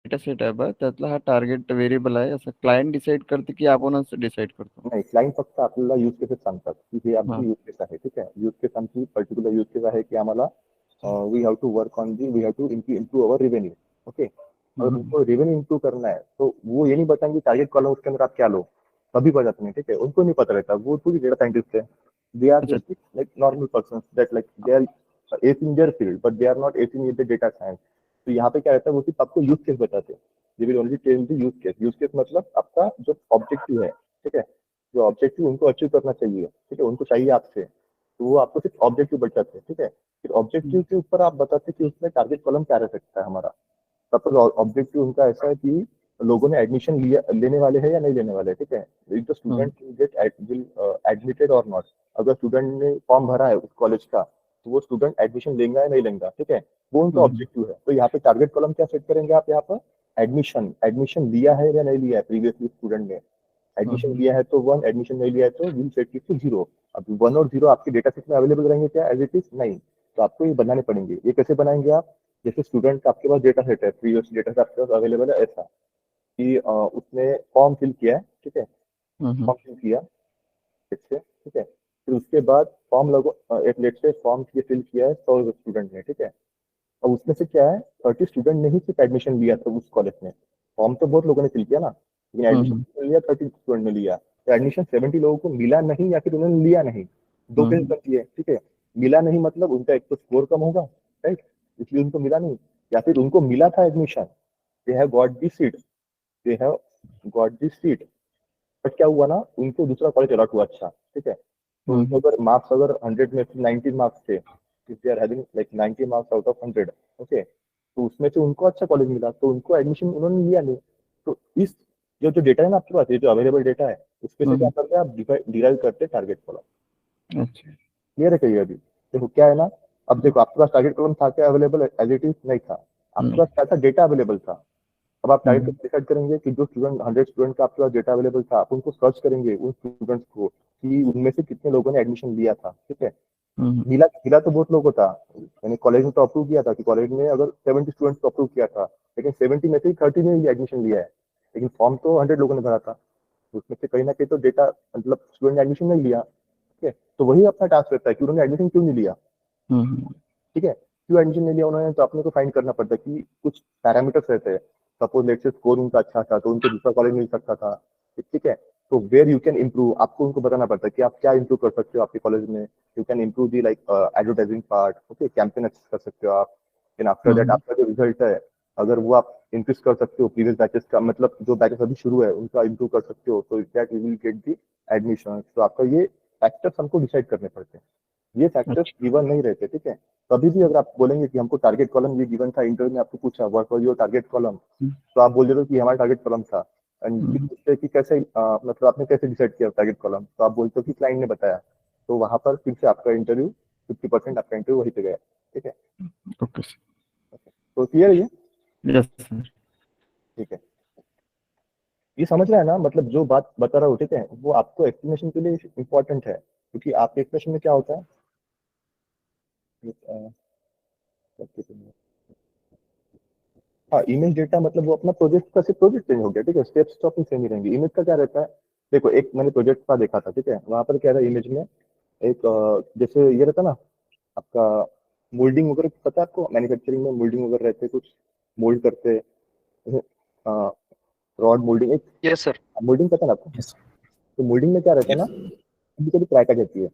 डेटा सेट आहे बा त्यातला हा टार्गेट व्हेरिएबल आहे असं क्लायंट डिसाईड करते की आपणच डिसाईड करतो. नाही, क्लायंट फक्त आपल्याला यूज केसेस सांगतात की हे आमची यूज केस आहे, ठीक आहे. यूज केस आमची पर्टिक्युलर यूज केस आहे की आम्हाला we have to work on the we have to improve our revenue. Okay, अगर उनको रेवेन्यू इम्प्रूव करना है तो वो ये नहीं बताएंगे टारगेट कॉलम उसके अंदर आप क्या लो, कभी बताते नहीं, ठीक है. उनको नहीं पता रहता, वो थोड़ी डेटा साइंटिस्ट है. They are just like normal person that like they are as in their field but they are not as in the data science. तो यहाँ पे क्या रहता है, वो सिर्फ आपको यूज केस बताते हैं. They will only tell the use case. Use case मतलब आपका जो ऑब्जेक्टिव है, ठीक है, जो ऑब्जेक्टिव उनको अचीव करना चाहिए, ठीक है, उनको चाहिए आपसे, तो वो आपको सिर्फ ऑब्जेक्टिव बताते हैं, ठीक है. फिर ऑब्जेक्टिव के ऊपर आप बताते हैं कि उसमें टारगेट कॉलम क्या रह सकता है हमारा. सपोज ऑब्जेक्टिव उनका ऐसा है कि लोगों ने एडमिशन लेने वाले हैं या नहीं लेने वाले, ठीक है. If the student gate admitted और नॉट. अगर स्टूडेंट ने फॉर्म भरा है उस कॉलेज का, तो वो स्टूडेंट एडमिशन लेंगे या नहीं लेंगे, ठीक है, वो उनका ऑब्जेक्टिव है. तो यहाँ पे टारगेट कॉलम क्या सेट करेंगे आप, यहाँ पर एडमिशन लिया है या नहीं लिया है प्रीवियसली स्टूडेंट ने. एडमिशन लिया है तो 1, एडमिशन नहीं लिया है तो विल सेट इट टू 0. अब 1 और 0 आपके डेटा सेट में अवेलेबल रहेंगे क्या एज इट इज, नहीं. तो आपको ये बनाने पड़ेंगे. ये कैसे बनाएंगे आप, जैसे स्टूडेंट का आपके पास डेटा सेट है, प्रीवियस डेटा सेट आपके पास अवेलेबल है ऐसा कि उसने फॉर्म फिल किया है, ठीक है, फॉर्म फिल किया से, ठीक है. फिर उसके बाद फॉर्म लगो एक लेट से फॉर्म फिल किया है 100 स्टूडेंट ने, ठीक है. अब उसमें से क्या है, 30 स्टूडेंट ने ही सिर्फ एडमिशन लिया था उस कॉलेज में। फॉर्म तो बहुत लोगों ने फिल किया ना, लेकिन एडमिशन लिया 30 स्टूडेंट ने लिया। तो एडमिशन 70 लोगों को मिला नहीं, या फिर उन्होंने लिया नहीं। दो केस बनती है, ठीक है। मिला नहीं मतलब उनका एक तो स्कोर कम होगा, राइट, इसलिए उनको मिला नहीं। या फिर उनको मिला था admission, they have got the seat, they have got the seat, but क्या हुआ ना, उनको दूसरा कॉलेज अलॉट हुआ। अच्छा, ठीक है। तो उनको अगर मार्क्स अगर 100 में 90 मार्क्स थे, if they are having like 90 marks out of 100, okay, तो उसमें से उनको अच्छा कॉलेज मिला, तो उनको एडमिशन उन्होंने लिया नहीं। तो इस जो जो डेटा है ना आपके पास, ये जो अवेलेबल डेटा है, उसके से क्या करते हैं आप, डिराइव करते हैं टारगेट कॉलम। अच्छा। क्लियर है कहिए? अभी देखो क्या है ना, अब देखो आपके पास टारगेट कॉलम था क्या अवेलेबल? एज इट इज नहीं था। आपके पास क्या था? डेटा अवेलेबल था। अब आप टारगेट डिसाइड करेंगे कि जो स्टूडेंट 100 स्टूडेंट का आपके पास डेटा अवेलेबल था, आप उनको सर्च करेंगे उन स्टूडेंट्स को कि उनमें से कितने लोगों ने एडमिशन लिया था, ठीक है। मिला मिला तो बहुत लोगों को था, यानी कॉलेज में तो अप्रूव किया था कि कॉलेज में अगर 70 स्टूडेंट्स को अप्रूव किया था, लेकिन 70 में से ही 30 ने एडमिशन लिया है, लेकिन फॉर्म तो 100 लोगों ने भरा था। उसमें से कहीं ना कहीं तो डेटा मतलब स्टूडेंट ने एडमिशन नहीं लिया, ठीक है। तो वही अपना टास्क रहता है कि उन्होंने एडमिशन क्यों नहीं लिया, ठीक है। क्यों एडमिशन नहीं लिया उन्होंने, तो अपने को फाइंड करना पड़ता है कि कुछ पैरामीटर्स रहते हैं। सपोज लेट्स से स्कोर उनका अच्छा था तो उनको दूसरा कॉलेज मिल सकता था, ठीक है। तो वेयर यू कैन इम्प्रूव, आपको उनको बताना पड़ता है कि आप क्या इम्प्रूव कर सकते हो आपके कॉलेज में। You can improve the like advertising part, okay, campaign अच्छे कर सकते हो आप। देन आफ्टर दैट आपका जो रिजल्ट है, अगर वो आप इंक्रीज कर सकते हो प्रीवियस बैचेस का, मतलब जो बैचेस अभी शुरू है उनका इम्प्रूव कर सकते हो, तो that you will get the admission. तो आपका ये फैक्टर्स हमको डिसाइड करने पड़ते हैं, ये फैक्टर्स गिवन नहीं रहते, ठीक है। कभी भी अगर आप बोलेंगे कि हमको टारगेट कॉलम ये गिवन था, इंटरव्यू में आपको पूछा what was your target column, तो आप बोल देते हो कि हमारा टारगेट कॉलम था। एंड पूछते कि कैसे मतलब आपने कैसे डिसाइड किया टारगेट कॉलम, तो आप बोलते हो कि क्लाइंट ने बताया। तो वहां पर फिर से आपका इंटरव्यू 50% आपका इंटरव्यू वहीं पे गया, ठीक है। ओके तो क्लियर है ये? Yes sir. ठीक है, ये समझ रहा है ना, मतलब जो बात बता रहा हूँ, ठीक है, वो आपको एक्सप्लेनेशन के लिए इंपॉर्टेंट है, क्योंकि आपके एक्सप्लेनेशन में क्या होता है, हाँ, इमेज डेटा मतलब वो अपना प्रोजेक्ट का सिर्फ प्रोजेक्ट चेंज हो गया, ठीक है, स्टेप्स तो अपनी सेम ही रहेंगी। इमेज का क्या रहता है, देखो एक मैंने प्रोजेक्ट का देखा था, ठीक है, वहां पर क्या था इमेज में, एक जैसे ये रहता ना आपका मोल्डिंग वगैरह, पता है आपको मैन्युफैक्चरिंग में मोल्डिंग वगैरह रहते हैं, कुछ मोल्ड करते हैं, रॉड मोल्डिंग, एक यस सर। मोल्डिंग पता है ना आपको? तो मोल्डिंग में क्या रहता है ना, कभी कभी क्रैक आ जाती है,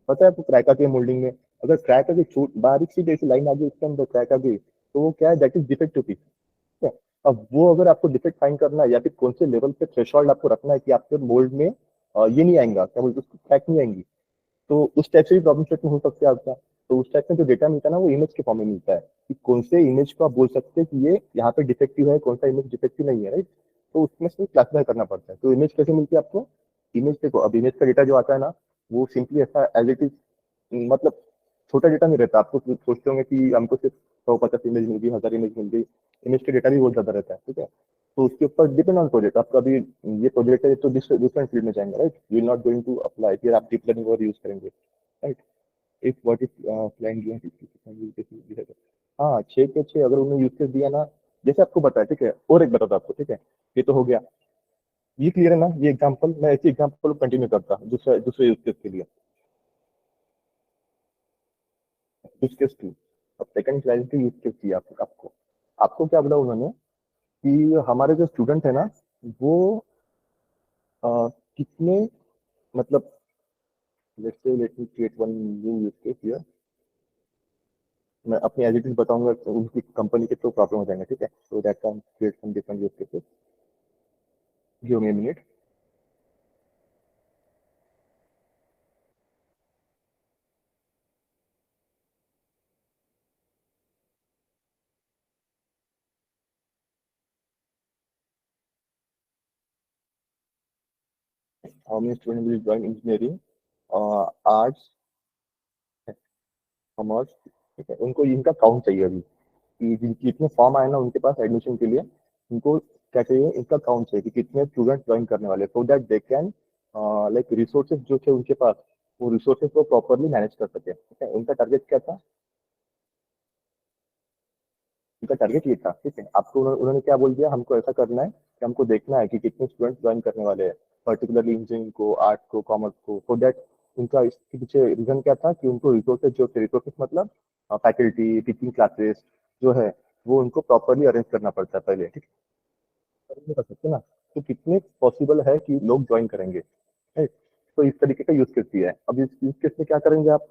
पता है आपको क्रैक आती है मोल्डिंग में। अगर क्रैक आगे छोट बारीक सी जैसी लाइन आ गई उसके अंदर क्रैक आ गई, तो वो क्या है, दैट इज डिफेक्टिव पीस, ठीक है। अब वो अगर आपको डिफेक्ट फाइंड करना है, या फिर कौन से लेवल पे थ्रेशोल्ड आपको रखना है कि आपके मोल्ड में ये नहीं आएगा, क्या बोलते हैं उसको, क्रैक नहीं आएंगी, तो उस टाइप से भी प्रॉब्लम स्टेटमेंट हो सकता है आपका। तो उस टाइप में जो डेटा मिलता है ना, वो इमेज के फॉर्म में मिलता है कि कौन से इमेज को आप बोल सकते हैं कि ये यहाँ पे डिफेक्टिव है, कौन सा इमेज डिफेक्टिव नहीं है, राइट। तो उसमें से क्लासिफाई करना पड़ता है। तो इमेज कैसे मिलती है आपको, इमेज देखो, अब इमेज का डेटा जो आता है ना, वो सिंपली ऐसा एज इट इज, मतलब छोटा डेटा नहीं रहता। आपको सोचते होंगे कि हमको सिर्फ 150 इमेज मिल गई, 1000 इमेज मिल गई, इमेज का डेटा भी बहुत ज्यादा रहता है, ठीक है। तो उसके ऊपर डिपेंड ऑन प्रोजेक्ट, आपका भी ये प्रोजेक्ट है तो डिफरेंट फील्ड में जाएंगे, right. You will not going to apply, फिर आप डीप लर्निंग और यूज करेंगे, right. If what is client given, हाँ 6 के 6 अगर उन्होंने यूज केस दिया ना, जैसे आपको बताया, ठीक है, और एक बताता आपको, ठीक है, ये तो हो गया, ये क्लियर है ना, ये एग्जांपल, मैं ऐसे एग्जांपल कंटिन्यू करता दूसरे दूसरे यूज केस के लिए। यूज केस 2, अब सेकंड क्लैरिटी यूज केस दिया आपको आपको क्या बोला उन्होंने कि हमारे जो स्टूडेंट है ना, वो कितने, मतलब let's say let me create one new use case here, मैं अपनी एज इट इज बताऊंगा तो उनकी कंपनी के तो प्रॉब्लम हो जाएंगे, ठीक है। So that can create some different use cases, give me a minute. How many student will join engineering, arts, commerce, ठीक है, उनको इनका काउंट चाहिए अभी कि जितने फॉर्म आए ना उनके पास एडमिशन के लिए, उनको क्या चाहिए, इनका काउंट चाहिए कि कितने स्टूडेंट ज्वाइन करने वाले, सो that they can like resources जो थे उनके पास, वो रिसोर्सेज को प्रॉपरली मैनेज कर सके, ठीक है। उनका टारगेट क्या था, उनका टारगेट ये था, ठीक है। आपको उन्होंने क्या बोल दिया, हमको ऐसा करना है कि हमको देखना है कि कितने स्टूडेंट ज्वाइन करने वाले हैं, पर्टिकुलरली इंजीनियरिंग को, आर्ट्स को, कॉमर्स को, सो दैट उनका इसके पीछे रीजन क्या था कि उनको रिसोर्सेज जो थे, रिसोर्सेज मतलब फैकल्टी, टीचिंग क्लासेस, जो है वो उनको प्रॉपरली अरेंज करना पड़ता है पहले, ठीक है, नहीं कर सकते ना, तो कितने पॉसिबल है कि लोग ज्वाइन करेंगे, राइट। तो इस तरीके का यूज केस दिया है। अब इस यूज केस में क्या करेंगे आप,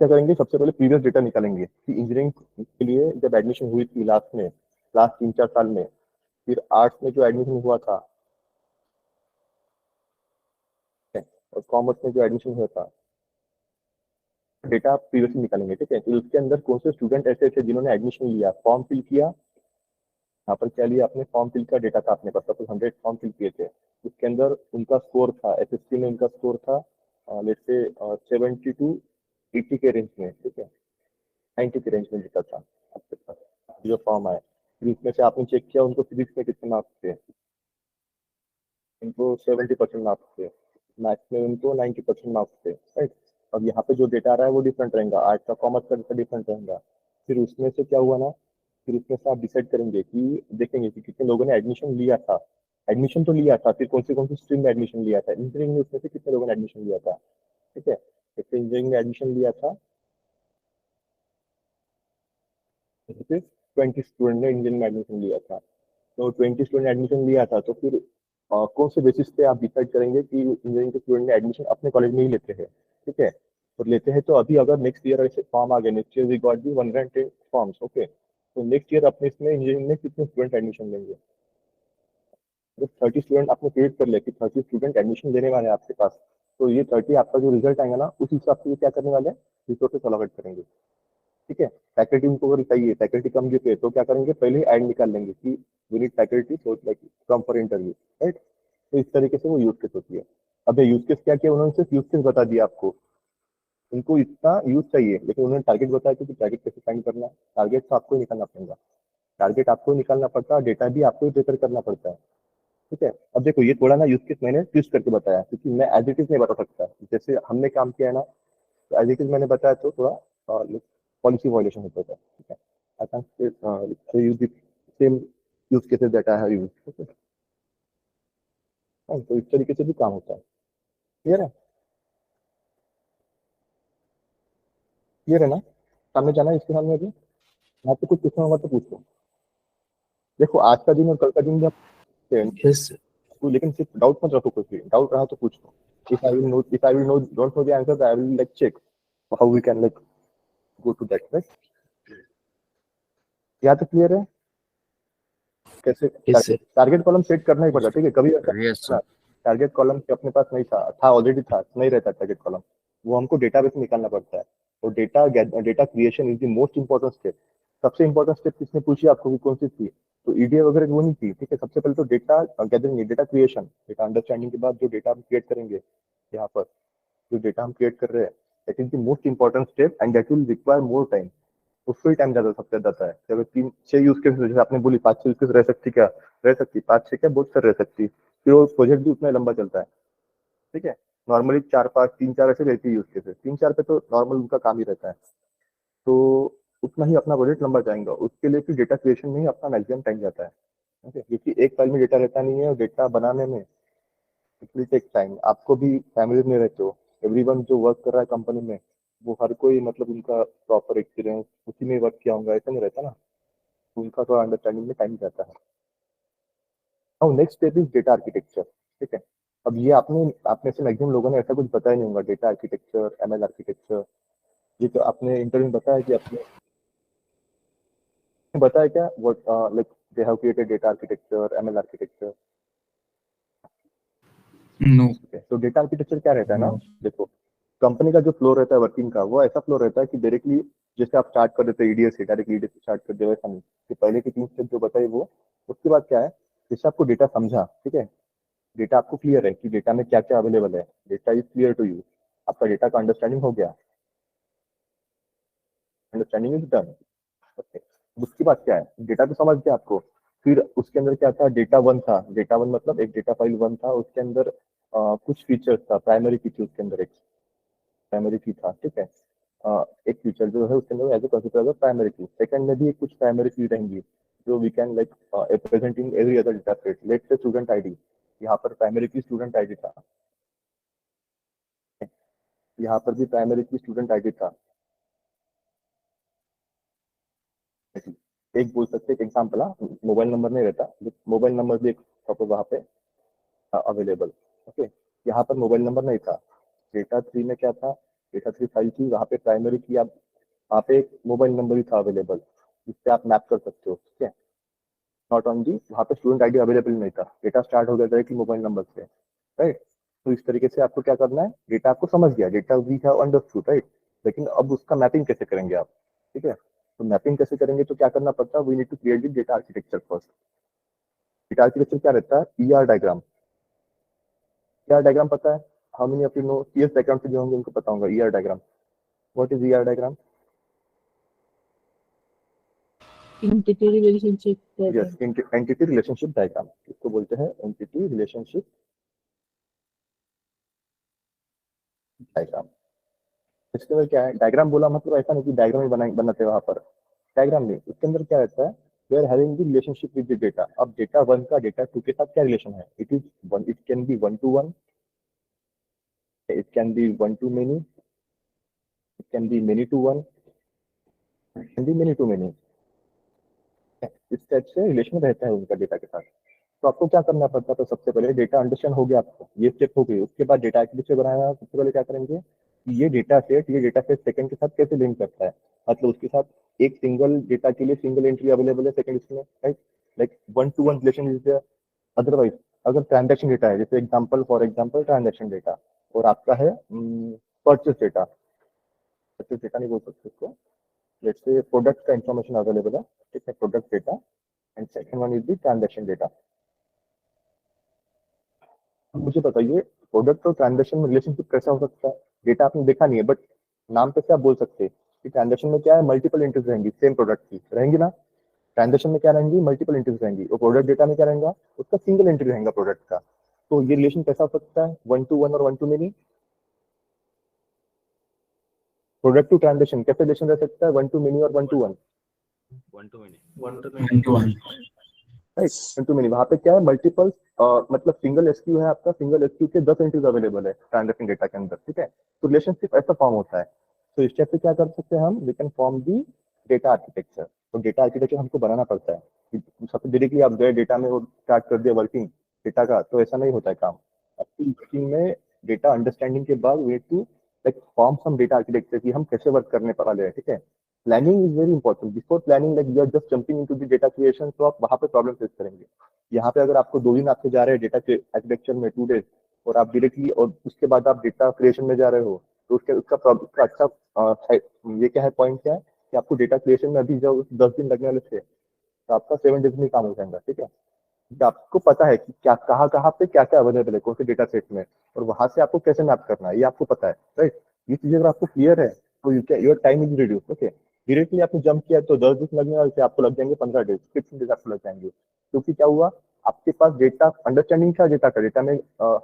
क्या करेंगे, सबसे पहले प्रीवियस डेटा निकालेंगे कि इंजीनियरिंग के लिए जब एडमिशन हुई थी लास्ट 3-4 साल में, फिर आर्ट्स में जो एडमिशन हुआ था, ठीक है, और कॉमर्स में जो एडमिशन हुआ था, डेटा आप प्रीवियसली निकालेंगे, ठीक है। तो उसके अंदर कौन से स्टूडेंट ऐसे थे जिन्होंने एडमिशन लिया, फॉर्म फिल किया, यहाँ पर क्या लिया आपने, फॉर्म फिल का डेटा था अपने पास, सपोज 100 फॉर्म फिल किए थे, उसके अंदर उनका स्कोर था, एसएससी में उनका स्कोर था लेट्स से 70 टू 80 के रेंज में, ठीक है, 90 के रेंज में डेटा था आपके पास जो फॉर्म आया। फिर उसमें से आपने चेक किया उनको फिजिक्स में कितने मार्क्स थे, उनको 70% मार्क्स थे, मैथ्स में उनको 90% मार्क्स थे, राइट। अब यहाँ पे जो डेटा आ रहा है वो डिफरेंट रहेगा, आर्ट्स का कॉमर्स का डेटा डिफरेंट रहेगा। फिर उसमें से क्या हुआ ना, फिर उसमें से आप डिसाइड करेंगे कि देखेंगे कि कितने लोगों ने एडमिशन लिया था, एडमिशन तो लिया था, फिर कौन सी स्ट्रीम में एडमिशन लिया था, इंजीनियरिंग में उसमें से कितने लोगों ने एडमिशन लिया था, ठीक है। जैसे इंजीनियरिंग में एडमिशन लिया था, जैसे 20 स्टूडेंट ने इंजीनियरिंग में एडमिशन लिया था, तो 20 स्टूडेंट एडमिशन लिया था, तो फिर कौन से बेसिस पे आप डिसाइड करेंगे कि इंजीनियरिंग के स्टूडेंट ने एडमिशन अपने कॉलेज में ही लेते हैं, ठीक है। और लेते हैं तो अभी अगर नेक्स्ट ईयर ऐसे फॉर्म आ गए, next year we got the 110 forms, okay, तो नेक्स्ट ईयर अपने इसमें इंजीनियरिंग में कितने स्टूडेंट एडमिशन लेंगे। जब 30 स्टूडेंट आपने क्रिएट कर लिया कि 30 स्टूडेंट एडमिशन लेने वाले हैं आपके पास, तो ये 30 आपका जो रिजल्ट आएगा ना, उस हिसाब से ये क्या करने वाले हैं, रिसोर्सेस अलॉट करेंगे, ठीक है। फैकल्टी उनको अगर चाहिए, फैकल्टी कम देते हैं तो क्या करेंगे, पहले ही ऐड निकाल लेंगे कि we need faculty so like come for interview, right. तो इस तरीके से वो यूज केस होती है। अब ये यूज केस क्या किया उन्होंने, सिर्फ यूज केस बता दिया आपको, उनको इतना यूज चाहिए, लेकिन उन्होंने टारगेट बताया कि टारगेट कैसे फाइंड करना है, टारगेट तो आपको ही निकालना पड़ेगा, टारगेट आपको ही निकालना पड़ता है, डेटा भी आपको ही प्रिपेयर करना पड़ता है, ठीक है। अब देखो ये थोड़ा ना यूज केस मैंने ट्विस्ट करके बताया, क्योंकि मैं एज इट इज नहीं बता सकता, जैसे हमने काम किया है ना, तो एज इट इज मैंने बताया तो थोड़ा पॉलिसी वायलेशन होता है, ठीक है। I can use the same use cases that I have used, okay. तो इस तरीके से भी काम होता है, क्लियर है, क्लियर है ना, सामने जाना है इसके सामने अभी, यहाँ पे कुछ पूछना होगा तो पूछो। देखो आज का दिन और कल का दिन भी आप यस सर। लेकिन सिर्फ डाउट मत रखो, कुछ भी डाउट रहा तो पूछो। If I will no don't know the answer I will like check how we can like go to that, right. यहाँ तो क्लियर है कैसे yes sir. Target column set करना ही पड़ता, ठीक है। कभी ऐसा यस सर। टारगेट कॉलम अपने पास नहीं था ऑलरेडी था, नहीं रहता टारगेट कॉलम, वो हमको डेटाबेस में निकालना पड़ता है। और data creation is the most important step. सबसे इंपॉर्टेंट स्टेप किसने पूछी आपको कि कौन सी थी, तो ईडीए वगैरह वो नहीं थी, ठीक है। सबसे पहले तो data gathering, data creation, data understanding के बाद जो डेटा हम क्रिएट करेंगे, यहाँ पर जो डेटा हम क्रिएट कर रहे हैं, that is the most important step and that will require more time, उसको ही टाइम ज्यादा सबसे जाता है। अगर 3-6 यूज केस जैसे आपने बोली, 5-6 यूज केस रह सकती, क्या रह सकती, 5-6 क्या बहुत सारे रह सकती, फिर वो प्रोजेक्ट भी उतना लंबा चलता है, ठीक है। नॉर्मली 4-5 3-4 ऐसे रहती है यूज केसेस, 3-4 पे तो नॉर्मल उनका काम ही रहता है, तो उतना ही अपना प्रोजेक्ट लंबा जाएगा। उसके लिए फिर डेटा क्रिएशन में ही अपना मैक्सिमम टाइम जाता है, ओके, क्योंकि एक फाइल में डेटा रहता नहीं है, और डेटा बनाने में इट विल टेक टाइम। आपको भी फैमिली में रहते हो, एवरीवन जो वर्क कर रहा है कंपनी में, वो हर कोई मतलब उनका प्रॉपर एक्सपीरियंस उसी में वर्क किया होगा ऐसा नहीं रहता ना, उनका थोड़ा अंडरस्टैंडिंग में टाइम जाता है। अब next step is data architecture, ठीक है। अब ये आपने आप में से मैक्सिमम लोगों ने ऐसा कुछ बताया नहीं होगा, डेटा आर्किटेक्चर, एमएल आर्किटेक्चर, ये तो आपने इंटरव्यू में बताया कि आपने बताया क्या, what like they have created data architecture, ML architecture, no. तो डेटा आर्किटेक्चर क्या रहता है ना, देखो कंपनी का जो फ्लो रहता है वर्किंग का, वो ऐसा फ्लो रहता है कि डायरेक्टली जैसे आप स्टार्ट कर देते हैं ईडीएस से, डायरेक्टली ईडीएस से स्टार्ट कर दे, वैसा नहीं कि पहले की 3 स्टेप जो बताई वो, उसके बाद क्या है, जैसे आपको डेटा समझा, ठीक है, डेटा आपको क्लियर है कि डेटा में क्या क्या अवेलेबल है, data is clear to you, आपका डेटा का अंडरस्टैंडिंग हो गया, अंडरस्टैंडिंग इज डन, ओके। उसके बाद क्या है, डेटा तो समझ गया आपको, फिर उसके अंदर क्या था, डेटा वन था, डेटा वन मतलब एक डेटा फाइल वन था, उसके अंदर कुछ फीचर्स था, प्राइमरी की थी उसके अंदर, एक प्राइमरी की था, ठीक है। एक फीचर जो है उसके अंदर as a consider as primary key, second में भी एक कुछ प्राइमरी की रहेंगी जो we can like present in every other data set, let's say student ID, यहाँ पर प्राइमरी की स्टूडेंट आईडी था, यहाँ पर भी प्राइमरी की स्टूडेंट आईडी था, एक बोल सकते हैं, एक एग्जाम्पल, मोबाइल नंबर नहीं रहता, मोबाइल नंबर भी एक सपोज वहाँ पे अवेलेबल। ओके, यहाँ पर मोबाइल नंबर नहीं था, डेटा 3 में क्या था, डेटा 3 फाइल थी, वहाँ पे प्राइमरी की आप वहाँ पे एक मोबाइल नंबर ही था अवेलेबल जिससे आप मैप कर सकते हो। ठीक है, नॉट ओनली वहाँ पे स्टूडेंट आईडी अवेलेबल नहीं था, डेटा स्टार्ट हो गया डायरेक्टली मोबाइल नंबर से, राइट। तो इस तरीके से आपको क्या करना है, डेटा आपको समझ गया, data we have understood, right. लेकिन अब उसका मैपिंग कैसे करेंगे आप, ठीक है। तो मैपिंग कैसे करेंगे, तो क्या करना पड़ता है, we need to create data architecture first. Data architecture क्या रहता है, ईआर डायग्राम। ईआर डायग्राम पता है, how many of you know, CS background से जो होंगे उनको पता होगा ER diagram. What is ER diagram? Entity relationship yes, entity relationship diagram, इसको बोलते हैं एंटिटी रिलेशनशिप डायग्राम। इसके अंदर क्या है, डायग्राम बोला मतलब ऐसा नहीं कि डायग्राम ही बनाते वहां पर, डायग्राम नहीं, इसके अंदर क्या रहता है, we are having the relationship with the data. अब डेटा 1 का डेटा 2 के साथ क्या रिलेशन है, it is one, it can be 1 to 1, it can be 1 to many, it can be many to 1, it can be many to many। इस type से relation रहता है उनका डेटा के साथ। तो आपको क्या करना पड़ता है, तो सबसे पहले डेटा अंडरस्टैंड हो गया आपको, ये स्टेप हो गई, उसके बाद डेटा आर्किटेक्चर बनाया, सबसे पहले क्या करेंगे, ये डेटा सेट सेकंड के साथ कैसे लिंक करता है, मतलब उसके साथ एक सिंगल डेटा के लिए सिंगल एंट्री अवेलेबल है सेकंड इसमें, right, like 1 to 1 relation is there. Otherwise अगर ट्रांजैक्शन डेटा है, जैसे example for example transaction data, और आपका है परचेस डेटा, परचेस डेटा नहीं बोल सकते इसको, जैसे प्रोडक्ट का इंफॉर्मेशन अवेलेबल है, ठीक है, product data, and second one is the transaction data. मुझे बताइए प्रोडक्ट और ट्रांजैक्शन में रिलेशनशिप कैसा हो सकता है, डेटा आपने देखा नहीं है, बट नाम पे से आप बोल सकते हैं कि ट्रांजैक्शन में क्या है, मल्टीपल एंट्रीज रहेंगी सेम प्रोडक्ट की, रहेंगी ना। ट्रांजैक्शन में क्या रहेंगी, मल्टीपल एंट्रीज रहेंगी, और प्रोडक्ट डेटा में क्या रहेगा, उसका सिंगल एंट्री रहेगा प्रोडक्ट का। तो ये रिलेशन कैसा हो सकता है, 1 to 1 और 1 to many। Product to transaction कैसे रिलेशन रह सकता है, 1 to many और 1 to 1, 1 to many. 1 to 1. Right, 1 to many। वहां पे क्या है, मल्टीपल, मतलब सिंगल एसक्यू है आपका, सिंगल एसक्यू के 10 एंट्रीज अवेलेबल है ट्रांजैक्शन डेटा के अंदर, ठीक है। तो रिलेशनशिप ऐसा फॉर्म होता है। तो इस टाइप से क्या कर सकते हैं हम, we can form the data architecture. तो डेटा आर्किटेक्चर हमको बनाना पड़ता है, सबसे डायरेक्टली आप गए डेटा में और स्टार्ट कर दिया वर्किंग डेटा का, तो ऐसा नहीं होता है काम। आपकी वर्किंग में डेटा अंडरस्टैंडिंग के बाद we to like form some data architecture की हम कैसे वर्क करने वाले हैं, ठीक है। Planning is very important, before planning like you are just jumping into the data creation, तो आप वहां पे प्रॉब्लम फेस करेंगे। यहाँ पे अगर आपको 2 दिन आपके जा रहे हैं डेटा आर्किटेक्चर में 2 days, और आप डायरेक्टली और उसके बाद आप डेटा क्रिएशन में जा रहे हो, तो उसका अच्छा ये क्या है, पॉइंट क्या है कि आपको डेटा क्रिएशन में अभी जो 10 दिन लगने वाले थे, तो आपका 7 days में काम हो जाएगा, ठीक है। कि आपको पता है कि क्या कहाँ पे क्या क्या अवेलेबल है कौन से डेटा सेट में, और वहां से आपको कैसे मैप करना है, ये आपको पता है, राइट। ये चीजें अगर आपको क्लियर है तो your time is reduce, okay. Directly आपने जंप किया तो 10 दिन लगने वाले थे, आपको लग जाएंगे 15 days, 15 days आपको लग जाएंगे, क्योंकि क्या हुआ, आपके पास डेटा अंडरस्टैंडिंग था, डेटा में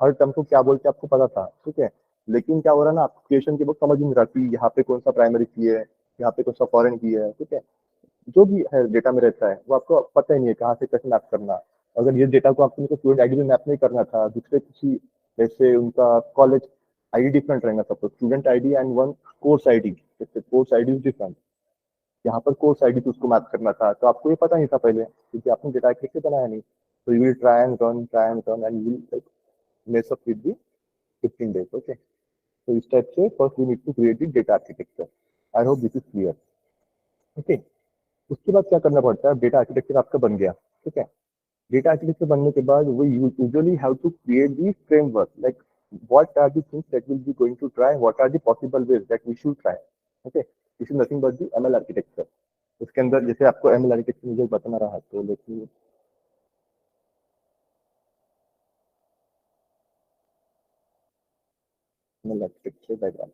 हर टर्म को क्या बोलते आपको पता था, ठीक है। लेकिन क्या हो रहा है ना, आपको क्रिएशन के वक्त समझ नहीं रहा कि यहाँ पे कौन सा प्राइमरी की है, यहाँ पे कौन सा फॉरेन की है, ठीक है। जो भी है डेटा में रहता है वो आपको पता ही नहीं है कहाँ से कैसे मैप करना। अगर ये डेटा को आपको स्टूडेंट आईडी में मैप नहीं करना था, दूसरे किसी, जैसे उनका कॉलेज आईडी डिफरेंट रहेगा, suppose student ID and one course ID, जैसे कोर्स आईडी इज डिफरेंट, यहाँ पर कोर्स आईडी तो उसको मैप करना था, तो आपको ये पता नहीं था पहले, क्योंकि आपने डेटा कैसे बनाया नहीं। तो you will try and run and you will mess up with the 15 days, okay. तो इस टाइप से first we need to create the data architecture. I hope this is clear, okay. उसके बाद क्या करना पड़ता है, डेटा आर्किटेक्चर आपका बन गया, ठीक है। डेटा आर्किटेक्चर बनने के बाद we usually have to create the framework, like what are the things that will be going to try, what are the possible ways that we should try, okay. This is nothing but the ML architecture. उसके अंदर जैसे आपको ML architecture मुझे बताना रहा, तो लेकिन ML architecture diagram,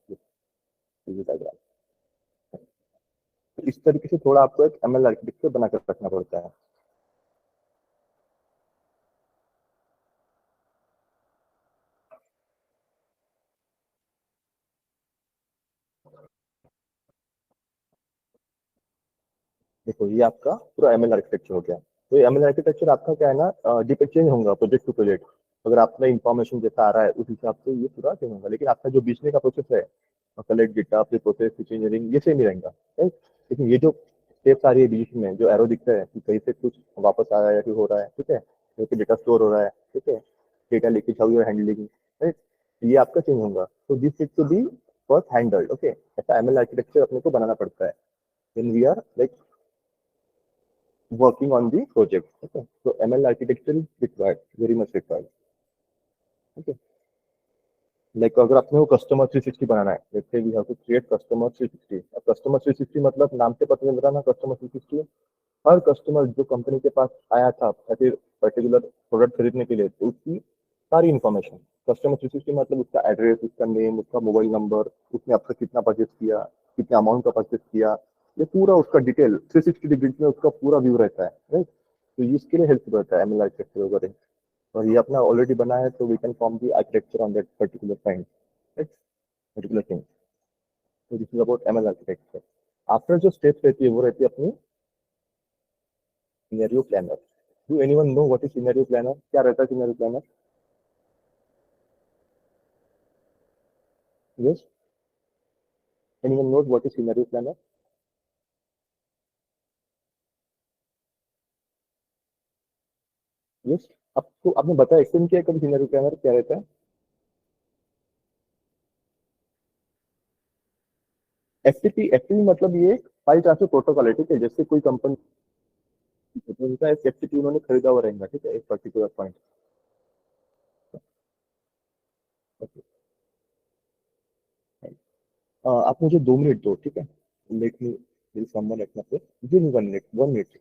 इस तरीके से थोड़ा आपको एक एमएल आर्किटेक्चर बनाकर रखना पड़ता है। देखो ये आपका पूरा एमएल आर्किटेक्चर हो गया। तो ये एमएल आर्किटेक्चर आपका क्या है ना, डिपेंड चेंज होगा प्रोजेक्ट टू प्रोजेक्ट। अगर आपने इंफॉर्मेशन जैसा आ रहा है उस हिसाब से ये पूरा चेंज होगा, लेकिन आपका जो बीचने का प्रोसेस है, कलेक्ट डेटा, फिर प्रोसेस इंजीनियरिंग, ये सेम ही रहेगा, राइट। लेकिन ये जो स्टेप्स आ रही है बीच में, जो एरो दिख रहा है कि कहीं से कुछ वापस आ रहा है या फिर हो रहा है, ठीक है, जैसे डेटा स्टोर हो रहा है, ठीक है, data leakage how you are handling, right, ये आपका चेंज होगा। तो this need to be first handled, okay. ऐसा एमएल आर्किटेक्चर अपने को बनाना पड़ता है when we are like working on the project, okay, so ML architecture is required, very much required, okay। Like अगर आपने वो कस्टमर 360 बनाना है, जैसे we have to create customer 360। अब कस्टमर 360 मतलब नाम से पता चल रहा ना, कस्टमर 360 हर कस्टमर जो कंपनी के पास आया था फिर पर्टिकुलर प्रोडक्ट खरीदने के लिए, तो उसकी सारी इन्फॉर्मेशन। कस्टमर 360 मतलब उसका एड्रेस, उसका नेम, उसका मोबाइल नंबर, उसने आपका कितना परचेज किया, कितना अमाउंट का परचेज किया, ये पूरा उसका डिटेल 360 डिग्री में उसका पूरा व्यू रहता है, राइट। तो इसके लिए हेल्प रहता है एमएल आर्किटेक्चर वगैरह। और ये अपना ऑलरेडी बना है, तो we can form the architecture on that particular kind, right, particular thing. तो this is about ML architecture. After जो स्टेप्स रहती है वो रहती है अपनी scenario planner. Do anyone know what is scenario planner? क्या रहता है scenario planner? Yes, anyone knows what is scenario planner? Yes, आपको आपने बताया, एक्सप्लेन किया कभी सिनेरियो प्लानर क्या रहता है? एफटीपी मतलब ये एक फाइल ट्रांसफर प्रोटोकॉल है, ठीक है। जैसे कोई कंपनी उनका एफटीपी उन्होंने खरीदा हुआ रहेगा, ठीक है, एक पर्टिकुलर पॉइंट। आप मुझे 2 मिनट दो, ठीक है, let me will someone at my place, give me 1 minute, 1 minute.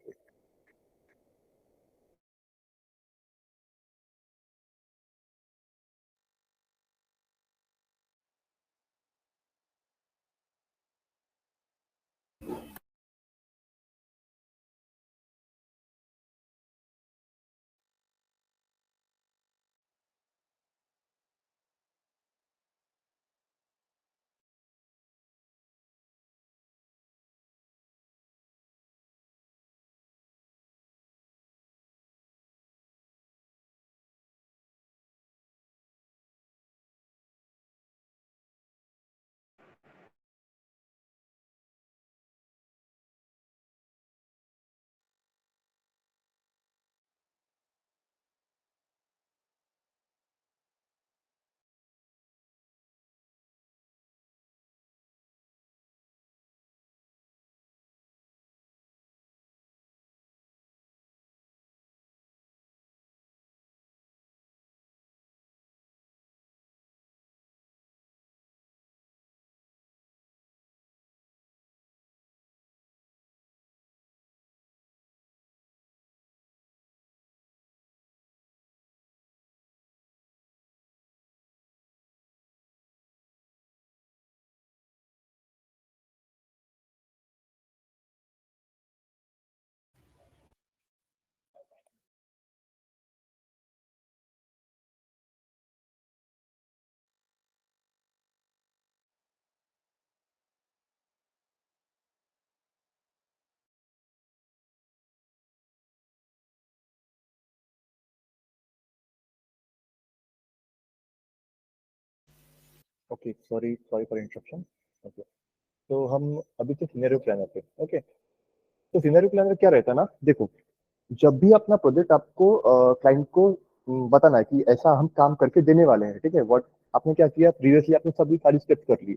Okay, sorry sorry for interruption. Okay, तो हम अभी तो सिनेरियो प्लानर पे, ओके। तो सिनेरियो प्लानर क्या रहता है ना, देखो, जब भी अपना प्रोजेक्ट आपको क्लाइंट को बताना है कि ऐसा हम काम करके देने वाले हैं, ठीक है, व्हाट आपने क्या किया प्रीवियसली, आपने सभी सारी स्टेप्स कर ली,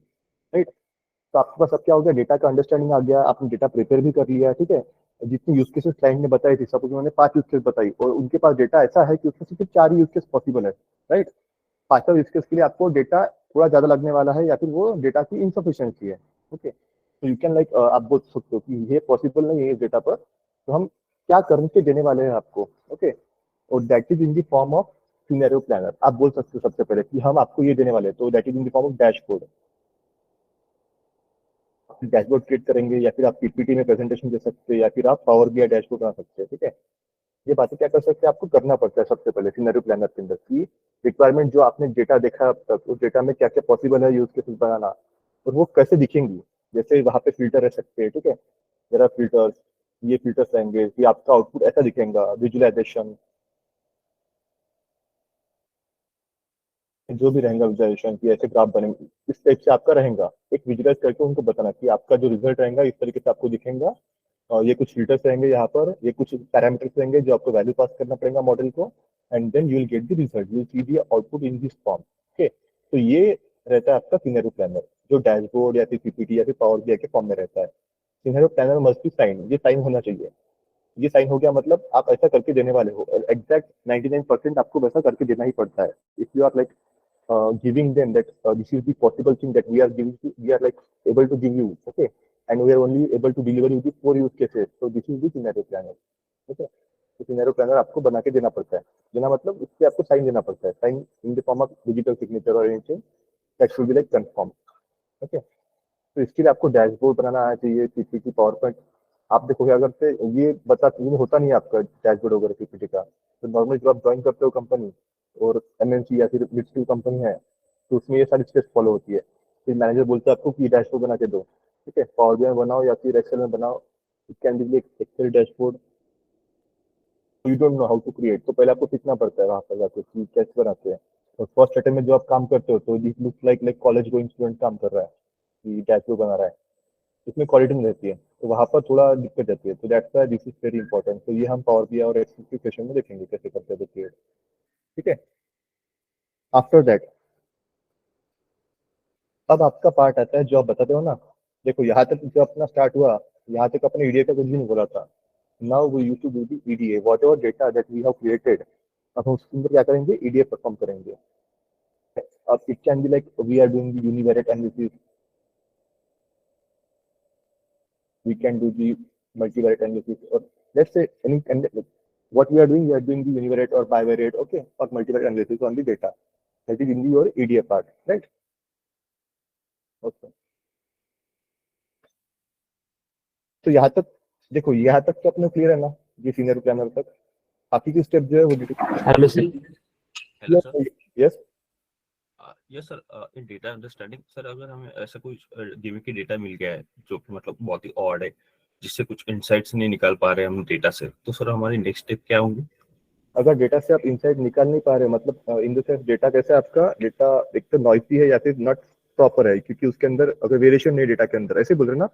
राइट। तो आपके पास अब क्या हो गया, डेटा का अंडरस्टैंडिंग आ गया, आपने डेटा प्रिपेयर भी कर लिया, ठीक है। जितनी यूज केसेस क्लाइंट ने बताई थी, सपोज उन्होंने 5 यूज केस बताई और उनके पास डेटा ऐसा है कि उसमें सिर्फ 4 यूज केस पॉसिबल है, राइट। 5वां यूज केस के लिए आपको डेटा थोड़ा ज्यादा लगने वाला है या फिर वो डेटा की इनसफिशियंसी है, ओके। तो यू कैन लाइक आप बोल सकते हो कि ये पॉसिबल नहीं है इस डेटा पर, तो हम क्या करके देने वाले हैं आपको, ओके। और that is in the form of scenario planner. आप बोल सकते हो सबसे पहले कि हम आपको ये देने वाले हैं, तो that is in the form of dashboard. Dashboard create करेंगे या फिर आप पीपीटी में प्रेजेंटेशन दे सकते हैं या फिर आप पावर बीआई डैशबोर्ड बना सकते हैं, ठीक है। ये बातें क्या कर सकते हैं, आपको करना पड़ता है सबसे पहले सिनेरियो प्लानर के अंदर की रिक्वायरमेंट जो आपने डेटा देखा अब तक, उस डेटा में क्या क्या पॉसिबल है यूज केसेस बनाना, और वो कैसे दिखेंगी। जैसे वहाँ पे फिल्टर रह सकते हैं, ठीक है, जरा फिल्टर्स, ये फिल्टर्स रहेंगे कि आपका आउटपुट ऐसा दिखेगा, विजुअलाइजेशन जो भी रहेगा, विजुअलाइजेशन की ऐसे ग्राफ बनेंगे, इस टाइप से आपका रहेगा, एक विजुअलाइज करके उनको बताना कि आपका जो रिजल्ट रहेगा इस तरीके से आपको दिखेगा, ये कुछ फिल्टर्स रहेंगे यहाँ पर, ये कुछ पैरामीटर्स रहेंगे जो आपको वैल्यू पास करना पड़ेगा मॉडल को, and then you will get the result, you see the output in this form. Okay, तो ये रहता है आपका सिनेरियो प्लानर, जो डैशबोर्ड या फिर पीपीटी या फिर पावर बीआई के फॉर्म में रहता है। Scenario planner must be sign, ये साइन होना चाहिए। ये साइन हो गया मतलब आप ऐसा करके देने वाले हो, एग्जैक्ट 99% आपको वैसा करके देना ही पड़ता है। If you are like giving them that this is the possible thing that we are giving to, we are like able to give you, okay, and we are only able to deliver you the 4 use cases, so this is the scenario planner, okay। तो scenario planner आपको बना के देना पड़ता है, देना मतलब इस पे आपको साइन देना पड़ता है, sign in the form of digital signature और anything that should be like confirm, okay. तो इसके लिए आपको डैशबोर्ड बनाना आना चाहिए, पीपीटी, पावर पॉइंट। आप देखोगे अगर से ये ये होता नहीं है आपका डैशबोर्ड वगैरह पीपीटी का, तो नॉर्मली जब आप ज्वाइन करते हो कंपनी और एमएनसी या फिर मिड स्किल कंपनी है, तो उसमें ये सारी स्टेप्स फॉलो होती है। फिर मैनेजर बोलता है आपको कि डैशबोर्ड बना के दो, ठीक है, पावर बीआई में बनाओ या फिर एक्सेल में बनाओ, it can be like Excel dashboard, you don't know how to create, तो पहले आपको सीखना पड़ता है वहाँ पर जाकर कि कैसे बनाते हैं। और फर्स्ट अटेम्प्ट में जो आप काम करते हो तो this looks like college going student काम कर रहा है कि डैशबोर्ड बना रहा है, इसमें क्वालिटी नहीं रहती है, तो वहाँ पर थोड़ा दिक्कत रहती है। तो that's why this is very important. तो ये हम पावर बीआई और एक्सेल के सेशन में देखेंगे कैसे करते हैं क्रिएट, ठीक है। आफ्टर दैट अब आपका पार्ट आता है जो आप बताते हो ना, देखो यहाँ तक जो अपना स्टार्ट हुआ, यहाँ तक अपने ईडीए का कुछ भी नहीं बोला था। Now we use to do the EDA, whatever data that we have created, अब हम उसके अंदर क्या करेंगे, ईडीए परफॉर्म करेंगे। अब it can be like we are doing the univariate analysis, we can do the multivariate analysis, or let's say any what we are doing the univariate or bivariate, okay, or multivariate analysis on the data that is in the your EDA part, right? Okay, तो यहाँ तक देखो, यहाँ तक तो अपने clear है ना, ये सीनियर प्लानर तक बाकी की स्टेप जो है वो hello sir. Hello sir. Yes yes sir, in data understanding sir, अगर हमें ऐसा कोई गिवन की डेटा मिल गया है जो कि मतलब बहुत ही ऑड है, जिससे कुछ इनसाइट्स नहीं निकाल पा रहे हम डेटा से, तो सर हमारी नेक्स्ट स्टेप क्या होंगी? अगर डेटा से आप इनसाइट निकाल नहीं पा रहे, मतलब इन द सेंस डेटा कैसे आपका डेटा एक तो नॉइसी है या फिर नॉट प्रॉपर है, क्योंकि उसके अंदर अगर वेरिएशन नहीं डेटा के अंदर, ऐसे बोल रहे ना?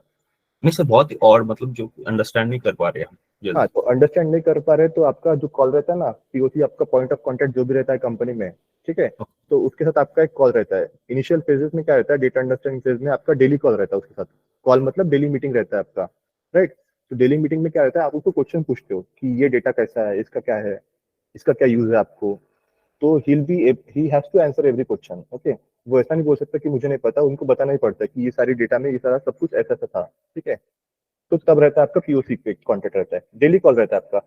नहीं सर, बहुत ही और मतलब जो अंडरस्टैंड नहीं कर पा रहे हम जल्दी। हाँ, तो अंडरस्टैंड नहीं कर पा रहे तो आपका जो कॉल रहता है ना, पीओसी आपका पॉइंट ऑफ कांटेक्ट जो भी रहता है कंपनी में, ठीक है, तो उसके साथ आपका एक कॉल रहता है। इनिशियल फेजेस में क्या रहता है, डेटा अंडरस्टैंडिंग फेज में आपका डेली कॉल रहता है उसके साथ, कॉल मतलब डेली मीटिंग रहता है आपका, राइट। तो डेली मीटिंग में क्या रहता है, आप उसको क्वेश्चन पूछते हो कि ये डेटा कैसा है, इसका क्या है, इसका क्या यूज है आपको, तो he has to answer every question, okay. वो ऐसा नहीं बोल सकता कि मुझे नहीं पता, उनको बताना ही पड़ता है कि ये सारी डेटा में ये सारा सब कुछ ऐसा ऐसा था, ठीक है। तो तब रहता है आपका पीओसी पे कॉन्टेक्ट रहता है, डेली कॉल रहता है आपका।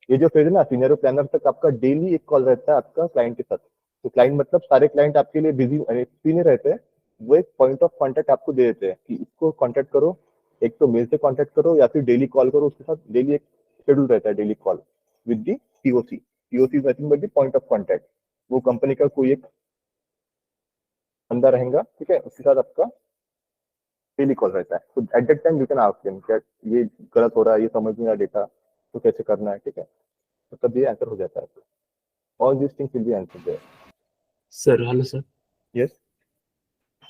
ये जो फेज है ना सिनेरियो प्लानर तक, आपका डेली एक कॉल रहता है आपका क्लाइंट के साथ। तो क्लाइंट मतलब सारे क्लाइंट आपके लिए बिजी फ्री नहीं रहते हैं, वो एक पॉइंट ऑफ कांटेक्ट आपको दे देते हैं कि इसको कांटेक्ट करो, एक तो मेल से कांटेक्ट करो या फिर डेली कॉल करो उसके साथ। डेली एक शेड्यूल रहता है daily call with the POC. POC is nothing but the point of contact, वो कंपनी का कोई एक बंदा रहेगा, ठीक है, उसके साथ आपका डेली कॉल रहता है। तो eight that time you can ask him क्या ये गलत हो रहा है, ये समझ नहीं आ डेटा, तो कैसे करना है, ठीक है, तो तब ये आंसर हो जाता है। All this things will be answer there. Sir hello sir. Yes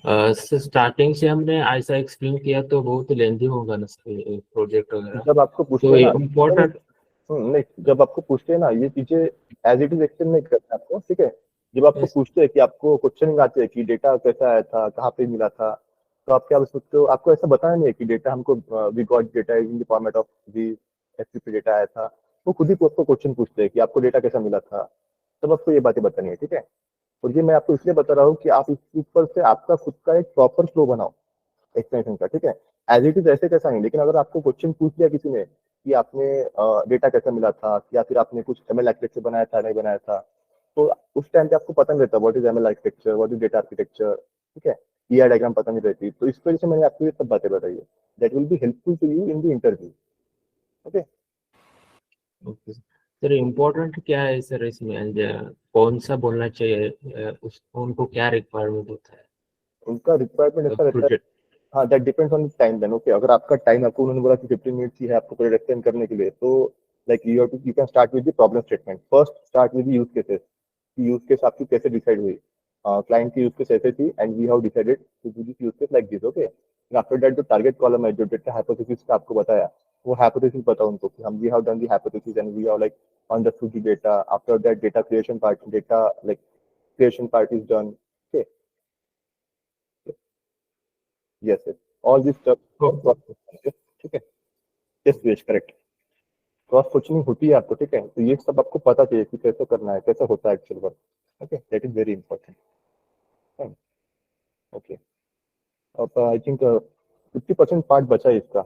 sir, starting से हमने ऐसा एक्सप्लेन किया तो बहुत लेंथी होगा ना सर प्रोजेक्ट वगैरह, जब आपको पूछते तो हैं ना इम्पोर्टेंट नहीं, जब आपको पूछते हैं ना ये चीजें एज इट इज एक्सप्लेन नहीं करते आपको, ठीक है। जब आपको पूछते हैं कि आपको क्वेश्चन आते हैं कि डेटा कैसा आया था, कहाँ पे मिला था, तो आप क्या सोचते हो, आपको ऐसा बताना नहीं है कि डेटा हमको we got data in the format of the FTP data आया था। वो खुद ही आपको क्वेश्चन पूछते हैं कि आपको डेटा कैसा मिला था, तब आपको ये बातें बतानी है, ठीक है। और ये मैं आपको इसलिए बता रहा हूँ कि आप इसके ऊपर से आपका खुद का एक प्रॉपर फ्लो बनाओ एक्सप्लेनेशन का, ठीक है। एज इट इज ऐसे कैसा नहीं, लेकिन अगर आपको क्वेश्चन पूछ लिया किसी ने कि आपने डेटा कैसे मिला था, या फिर आपने कुछ एमएल आर्किटेक्चर बनाया था नहीं बनाया था, तो उस टाइम पे आपको पता नहीं रहता what is ML architecture, what is data architecture, ठीक है, ईआर डायग्राम पता नहीं रहती। तो इस वजह से मैंने आपको ये सब बातें बताई है, that will be helpful to you in the interview, okay. Okay sir. Important क्या है सर इसमें, कौन सा बोलना चाहिए, उनको क्या रिक्वायरमेंट होता है उनका रिक्वायरमेंट ऐसा रहता है, प्रोजेक्ट? हाँ, that depends on the time then, okay. अगर आपका टाइम आपको उन्होंने बोला कि 15 मिनट्स ही है आपको प्रोजेक्ट एक्सप्लेन करने के लिए, तो like you can start with the problem statement first, start with the use cases. Use case आपकी कैसे डिसाइड हुई, क्लाइंट की यूज केस ऐसे थी and we have decided to do this use case like this, okay. After that जो target column है, जो data hypothesis का आपको बताया, वो हाइपोथेसिस बताओ उनको कि हम we have done the hypothesis and we have like understood the data, after that data creation part is done. Okay, yes, all this stuff. ठीक है, yes Suresh, correct. Cross questioning होती है आपको, ठीक है, तो ये सब आपको पता चाहिए कि कैसे करना है, कैसे होता है actual work. Okay, that is very important. Okay, अब आई थिंक 50% पार्ट बचा है इसका.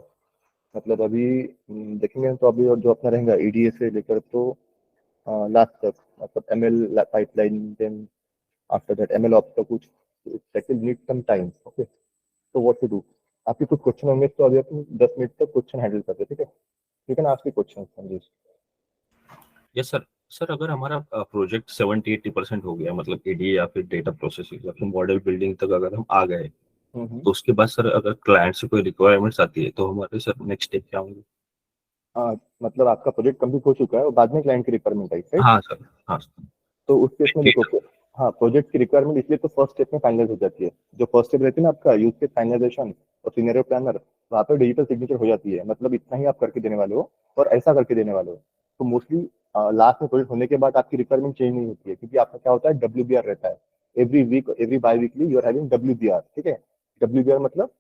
मतलब अभी देखेंगे तो अभी और जो अपना रहेगा ईडीए से लेकर तो लास्ट तक, मतलब ML pipeline, then after that ML ops का कुछ, that will need some time. Okay, तो व्हाट टू डू, आपके कुछ क्वेश्चन होंगे तो अभी अपन 10 मिनट तक क्वेश्चन हैंडल करते हैं, ठीक है. You can ask the question Sandesh. Yes sir. Sir अगर हमारा प्रोजेक्ट 70-80% हो गया, मतलब एडीए या फिर डेटा प्रोसेसिंग या फिर मॉडल बिल्डिंग तक अगर हम आ गए, तो उसके बाद सर अगर क्लाइंट से कोई रिक्वायरमेंट्स आती है तो हमारे सर नेक्स्ट स्टेप क्या होंगे? मतलब आपका प्रोजेक्ट कंप्लीट हो चुका है और बाद में क्लाइंट की रिक्वायरमेंट आई, राइट? हाँ सर, हाँ सर. तो उस केस में देखो, हाँ, प्रोजेक्ट की रिक्वायरमेंट इसलिए तो फर्स्ट स्टेप में फाइनलाइज हो जाती है. जो फर्स्ट स्टेप रहती है ना आपका यूज केस फाइनलाइजेशन और सिनेरियो प्लानर, वहाँ पे डिजिटल सिग्नेचर हो जाती है. मतलब इतना ही आप करके देने वाले हो और ऐसा करके देने वाले हो. तो मोस्टली लास्ट में प्रोजेक्ट होने के बाद आपकी रिक्वायरमेंट चेंज नहीं होती है, क्योंकि आपका क्या होता है, WBR रहता है. Every week, every biweekly you are having WBR. ठीक है, WBR मतलब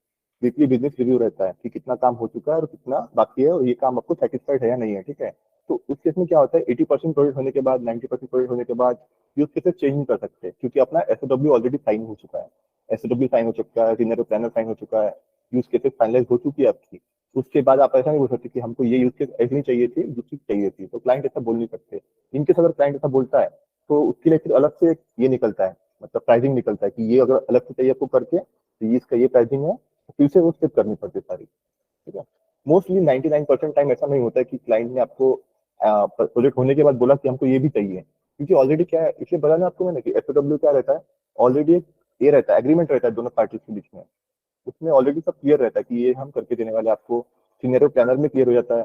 वीकली बिजनेस रिव्यू रहता है कि कितना काम हो चुका है और कितना बाकी है और ये काम आपको सेटिस्फाइड है या नहीं है. ठीक है, तो उस केस में क्या होता है, 80% प्रोजेक्ट होने के बाद, 90% प्रोजेक्ट होने के बाद यूज केसेस चेंज नहीं कर सकते, क्योंकि अपना SOW ऑलरेडी साइन हो चुका है. SOW साइन हो चुका है, सिनेरियो प्लानर साइन हो चुका है, यूज केसेस फाइनलाइज हो चुकी है आपकी. उसके बाद आप ऐसा नहीं बोल सकते कि हमको ये यूज केस ऐसी नहीं चाहिए थी, दूसरी चाहिए थी. तो क्लाइंट ऐसा बोल नहीं सकते. इनकेस अगर क्लाइंट ऐसा बोलता है तो उसके लिए फिर अलग से ये निकलता है, मतलब प्राइसिंग निकलता है कि ये अगर अलग से चाहिए आपको करके, तो ये इसका ये प्राइसिंग है, फिर से वो स्टेप करनी पड़ती है सारी. ठीक है, मोस्टली 99% टाइम ऐसा नहीं होता है कि क्लाइंट ने आपको प्रोजेक्ट होने के बाद बोला कि हमको ये भी चाहिए, क्योंकि ऑलरेडी क्या है, इसलिए बताया आपको मैंने कि SOW क्या रहता है, ऑलरेडी एक ये रहता है, एग्रीमेंट रहता है दोनों पार्टीज के बीच में. उसमें ऑलरेडी सब क्लियर रहता है कि ये हम करके देने वाले आपको. सिनेरियो प्लानर में क्लियर हो जाता है.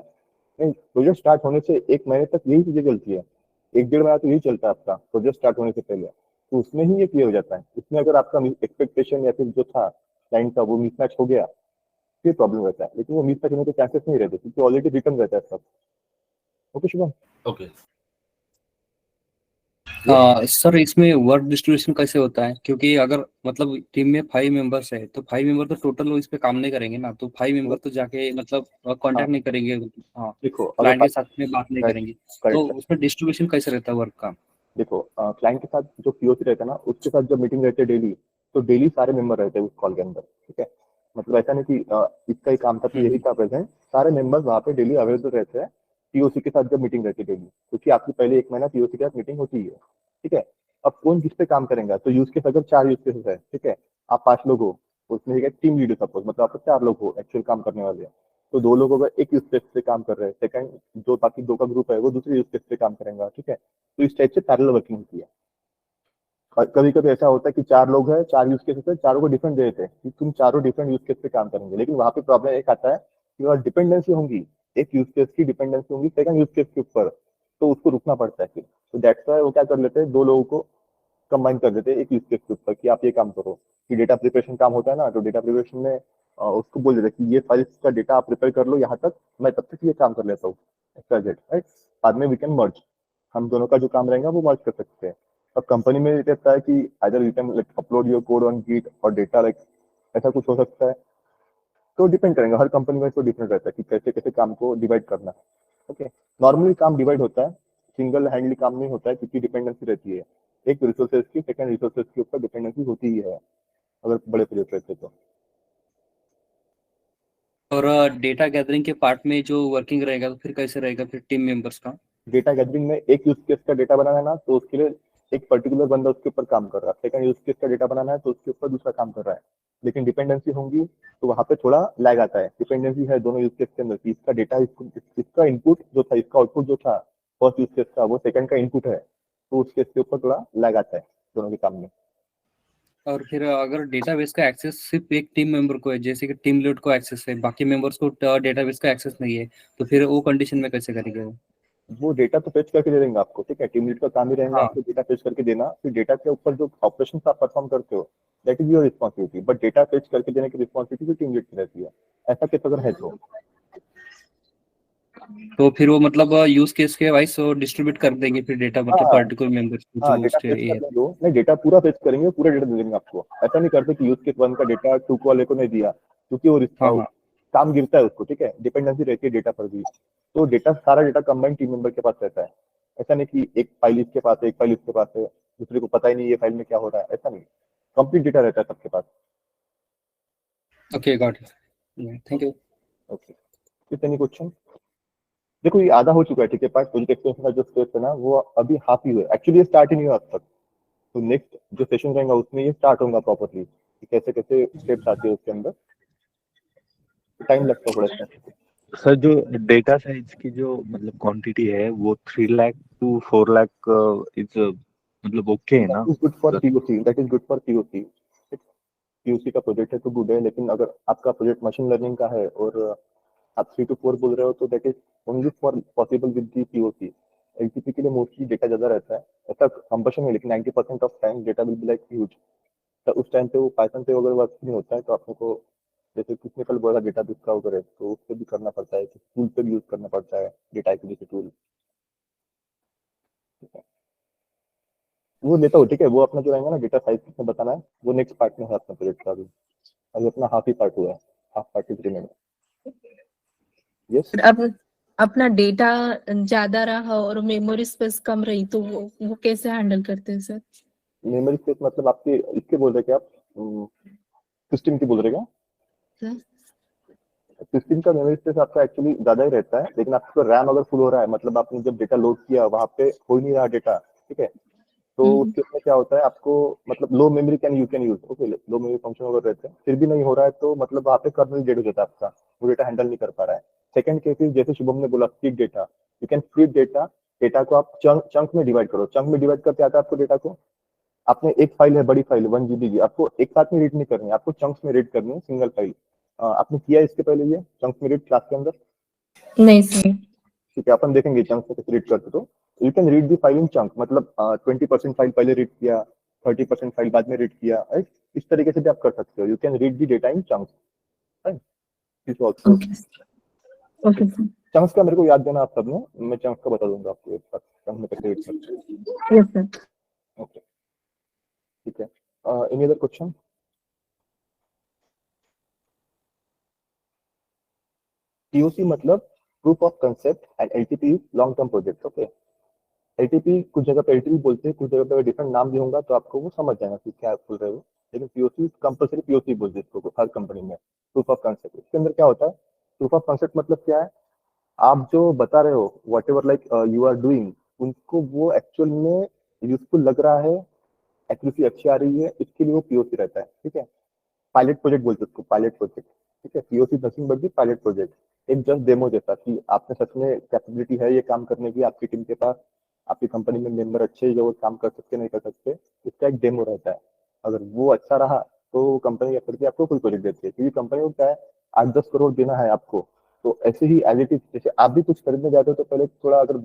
नहीं, प्रोजेक्ट स्टार्ट होने से 1 महीने तक यही चीजें चलती है, 1-1.5 महीना तो यही चलता है आपका प्रोजेक्ट स्टार्ट होने से पहले. तो उसमें ही ये क्लियर हो जाता है. इसमें अगर आपका एक्सपेक्टेशन या फिर जो था क्लाइंट का वो मिसमैच हो गया, फिर प्रॉब्लम रहता है. लेकिन वो मिसमैच होने के चांसेस नहीं रहते, क्योंकि ऑलरेडी रिटर्न रहता है सब. ओके शुभम. ओके. सर इसमें वर्क डिस्ट्रीब्यूशन कैसे होता है, क्योंकि अगर मतलब टीम में 5 मेंबर्स है तो 5 मेंबर तो टोटल इस पे काम नहीं करेंगे ना, तो 5 मेंबर तो जाके मतलब कांटेक्ट नहीं करेंगे. हाँ, देखो क्लाइंट के साथ में बात नहीं Correct, करेंगे, correct. तो उसमें डिस्ट्रीब्यूशन कैसे रहता है वर्क का? देखो, क्लाइंट के साथ जो POC रहता है ना, उसके साथ जब मीटिंग रहती है डेली, तो डेली सारे मेंबर रहते हैं उस कॉल के अंदर. ठीक है, मतलब ऐसा नहीं कि इसका ही काम था तो यही था प्रेजेंट. सारे मेंबर्स वहाँ पे डेली अवेलेबल रहते हैं POC के साथ जब मीटिंग रहती है डेली, क्योंकि आपकी पहले 1 महीना POC के साथ मीटिंग होती है. ठीक है, अब कौन किस पे काम करेगा, तो यूज केस अगर 4 यूज केसेस है, ठीक है, आप 5 लोग हो, उसमें एक टीम लीडर सपोज, मतलब आप 4 लोग हो एक्चुअल काम करने वाले. तो 2 लोग अगर एक यूज केस पे काम कर रहे हैं, सेकंड जो बाकी 2 का ग्रुप है वो दूसरे यूज केस पे काम करेगा. ठीक है, तो इस टाइप से पैरेलल वर्किंग होती है. कभी कभी ऐसा होता है कि 4 लोग हैं, 4 यूज केसेस है, चारों को डिफरेंट दे देते हैं कि तुम चारों डिफरेंट यूज केस पे काम करेंगे. लेकिन वहाँ पे प्रॉब्लम एक आता है कि वहाँ डिपेंडेंसी होंगी, एक यूज केस की डिपेंडेंसी होंगी सेकंड यूज केस के ऊपर, तो उसको रुकना पड़ता है फिर. तो दैट्स व्हाई वो क्या कर लेते हैं, 2 लोगों को कंबाइन कर देते हैं एक यूज केस के ऊपर कि आप ये काम करो. कि डेटा प्रिपरेशन काम होता है ना, तो डेटा प्रिपरेशन में उसको बोल देते हैं कि ये फाइल्स का डेटा आप प्रिपेयर कर लो यहाँ तक, मैं तब तक ये काम कर लेता हूँ, राइट. बाद में वी कैन मर्ज, हम दोनों का जो काम रहेगा वो मर्ज कर सकते हैं. अब कंपनी में रहता है कि either you can like upload your code on git और डेटा लाइक ऐसा कुछ हो सकता है. तो डिपेंड करेंगे, हर कंपनी में तो डिफरेंट रहता है कि कैसे कैसे काम को डिवाइड करना. ओके, नॉर्मली काम डिवाइड होता है, सिंगल हैंडली काम नहीं होता है, क्योंकि डिपेंडेंसी रहती है एक रिसोर्सेज की सेकंड रिसोर्सेज के ऊपर डिपेंडेंसी होती ही है अगर बड़े प्रोजेक्ट रहते तो. और डेटा गैदरिंग के पार्ट में जो वर्किंग रहेगा तो फिर कैसे रहेगा फिर टीम मेंबर्स का? डेटा गैदरिंग में एक यूज केस का डेटा बनाना है ना, तो उसके लिए एक पर्टिकुलर बंदा उसके ऊपर काम कर रहा है. सेकंड यूज केस का डेटा बनाना है तो उसके ऊपर दूसरा काम कर रहा है. लेकिन डिपेंडेंसी होंगी तो वहाँ पे थोड़ा लैग आता है. डिपेंडेंसी है दोनों यूज केस के अंदर, इसका डेटा इसका इनपुट जो था, इसका आउटपुट जो था फर्स्ट यूज केस का, वो सेकंड का इनपुट है, तो उस केस के ऊपर थोड़ा लैग आता है दोनों के काम में. और फिर अगर डेटाबेस का एक्सेस सिर्फ एक टीम मेंबर को है, जैसे कि टीम लीड को एक्सेस है, बाकी मेंबर्स को डेटाबेस का एक्सेस नहीं है, तो फिर वो कंडीशन में कैसे करेंगे वो डेटा तो फेच करके दे देंगे आपको. ठीक है, टीम लीड का काम ही रहेगा हाँ. आपको डेटा फेच करके देना. फिर डेटा के ऊपर जो ऑपरेशन आप परफॉर्म करते हो that is your responsibility, but data fetch करके देने की रिस्पॉन्सिबिलिटी टीम लीड की रहती है. ऐसा केस अगर है तो तो फिर वो मतलब यूज केस के वाइज डिस्ट्रीब्यूट कर देंगे फिर डेटा, मतलब हाँ पर्टिकुलर मेंबर्स को हाँ, जो डेटा उसके फेच ये कर देंगे वो, नहीं डेटा पूरा फेच करेंगे, पूरा डेटा दे देंगे आपको। ऐसा नहीं करते कि यूज केस 1 का डेटा 2 वाले को नहीं दिया, क्योंकि वो हाँ हाँ काम गिरता है उसको, ठीक है, डिपेंडेंसी रहती है डेटा पर भी। तो डेटा, सारा डेटा कंबाइंड टीम मेंबर के पास रहता है। ऐसा नहीं कि एक फाइल इसके पास है, एक फाइल इसके पास है, दूसरे को पता ही नहीं ये फाइल में क्या हो रहा है, ऐसा नहीं। कंप्लीट डेटा रहता है सबके पास। Okay got it, thank you. Okay, कितने क्वेश्चन? देखो ये आधा हो चुका है, ठीक है, पार्ट प्रोजेक्ट एक्सपेंस का जो स्टेप है ना, वो अभी हाफ ही हुआ है एक्चुअली, ये स्टार्ट ही नहीं हुआ अब तक। तो नेक्स्ट जो सेशन रहेगा उसमें ये स्टार्ट होगा प्रॉपर्ली, कि कैसे कैसे स्टेप्स आते हैं उसके अंदर, टाइम लगता है थोड़ा सा। सर जो डेटा साइज की जो मतलब क्वांटिटी है वो 3 लाख to 4 लाख इज मतलब ओके है ना that is good for sir? POC, that is good for POC. POC का प्रोजेक्ट है तो गुड है, लेकिन अगर आपका प्रोजेक्ट मशीन लर्निंग का है और आप 3 to 4 बोल रहे हो, तो that is only for possible with the POC. LTP के लिए मोस्टली डेटा ज्यादा रहता है, ऐसा कंपल्शन है, लेकिन 90% of time data will be like huge. तो उस टाइम पे वो पाइथन पे अगर वर्क नहीं होता है तो आपको को, जैसे किसने कल बोला डेटा बेस का वगैरह, तो उससे भी करना पड़ता है, टूल पे भी यूज करना पड़ता है डेटा एक्विजिशन टूल। वो लेता हूँ, ठीक है, वो अपना जो रहेगा ना डेटा साइज किसने बताना है, वो नेक्स्ट पार्ट में है अपना प्रोजेक्ट का। अभी अपना हाफ ही पार्ट हुआ है, half part is remaining. Yes, अब अपना डेटा ज्यादा रहा और मेमोरी स्पेस कम रही तो वो कैसे हैंडल करते हैं सर? मेमोरी स्पेस मतलब आपके इसके बोल रहे क्या आप, सिस्टम की बोल रहे क्या? सर सिस्टम का मेमोरी स्पेस आपका एक्चुअली ज्यादा ही रहता है, लेकिन आपका रैम अगर फुल हो रहा है, मतलब आपने जब डेटा लोड किया वहां पे हो ही नहीं रहा डेटा, ठीक है, तो उसके में क्या होता है आपको, मतलब low memory can you can use, okay, low memory function अगर रहते हैं फिर भी नहीं हो रहा है, तो मतलब वहाँ पे कर्नल डेड हो जाता है आपका, वो डेटा हैंडल नहीं कर पा रहा है। सेकंड केस इज जैसे शुभम ने बोला, split data, you can split data. Data को आप चंक में डिवाइड करो, चंक में डिवाइड करके आता है आपको डेटा को, आपने एक फाइल है बड़ी फाइल 1 GB की, आपको एक साथ में रीड नहीं करनी है, आपको चंक्स में रीड करनी है सिंगल फाइल। आपने किया इसके पहले ये चंक्स में रीड क्लास के अंदर? नहीं सर। ठीक है, अपन देखेंगे चंक्स में कैसे रीड करते, तो you can read the file in chunk, मतलब 20% फाइल पहले रीड किया, 30% फाइल बाद में रीड किया, राइट, इस तरीके से भी आप कर सकते हो, you can read the data in chunks, right, this also. Okay okay sir. Chunks का मेरे को याद देना आप सबने, मैं चंक्स का बता दूंगा आपको एक साथ, चंक में कैसे रीड करते हैं। Yes sir. ओके, ठीक है, एनी अदर क्वेश्चन? POC मतलब proof of concept, and LTP is long term project, okay. LTP कुछ जगह पे LTP बोलते हैं, कुछ जगह पे डिफरेंट नाम भी होगा, तो आपको वो समझ जाएगा कि क्या बोल रहे हो, लेकिन POC कंपलसरी POC बोलते हैं इसको हर कंपनी में, प्रूफ ऑफ कंसेप्ट। इसके अंदर क्या होता है, प्रूफ ऑफ कंसेप्ट मतलब क्या है, आप जो बता रहे हो whatever like you are doing, उनको वो एक्चुअल में यूजफुल लग रहा है, एक्यूरेसी अच्छी आ रही है, इसके लिए वो POC रहता है, ठीक है। पायलट प्रोजेक्ट बोलते हैं उसको, पायलट प्रोजेक्ट, ठीक है। POC nothing but the pilot project, एक जस्ट डेमो जैसा कि आपने सच में कैपेबिलिटी है ये काम करने की, आपकी टीम के पास, आपकी कंपनी में मेंबर अच्छे जो काम कर सकते नहीं कर सकते, इसका एक डेमो रहता है। अगर वो अच्छा रहा तो कंपनी क्या करती है, आपको फुल प्रोजेक्ट देती है, क्योंकि कंपनी को क्या है, 8-10 करोड़ देना है आपको। तो ऐसे ही एज इट इज, जैसे आप भी कुछ खरीदने जाते हो तो पहले थोड़ा अगर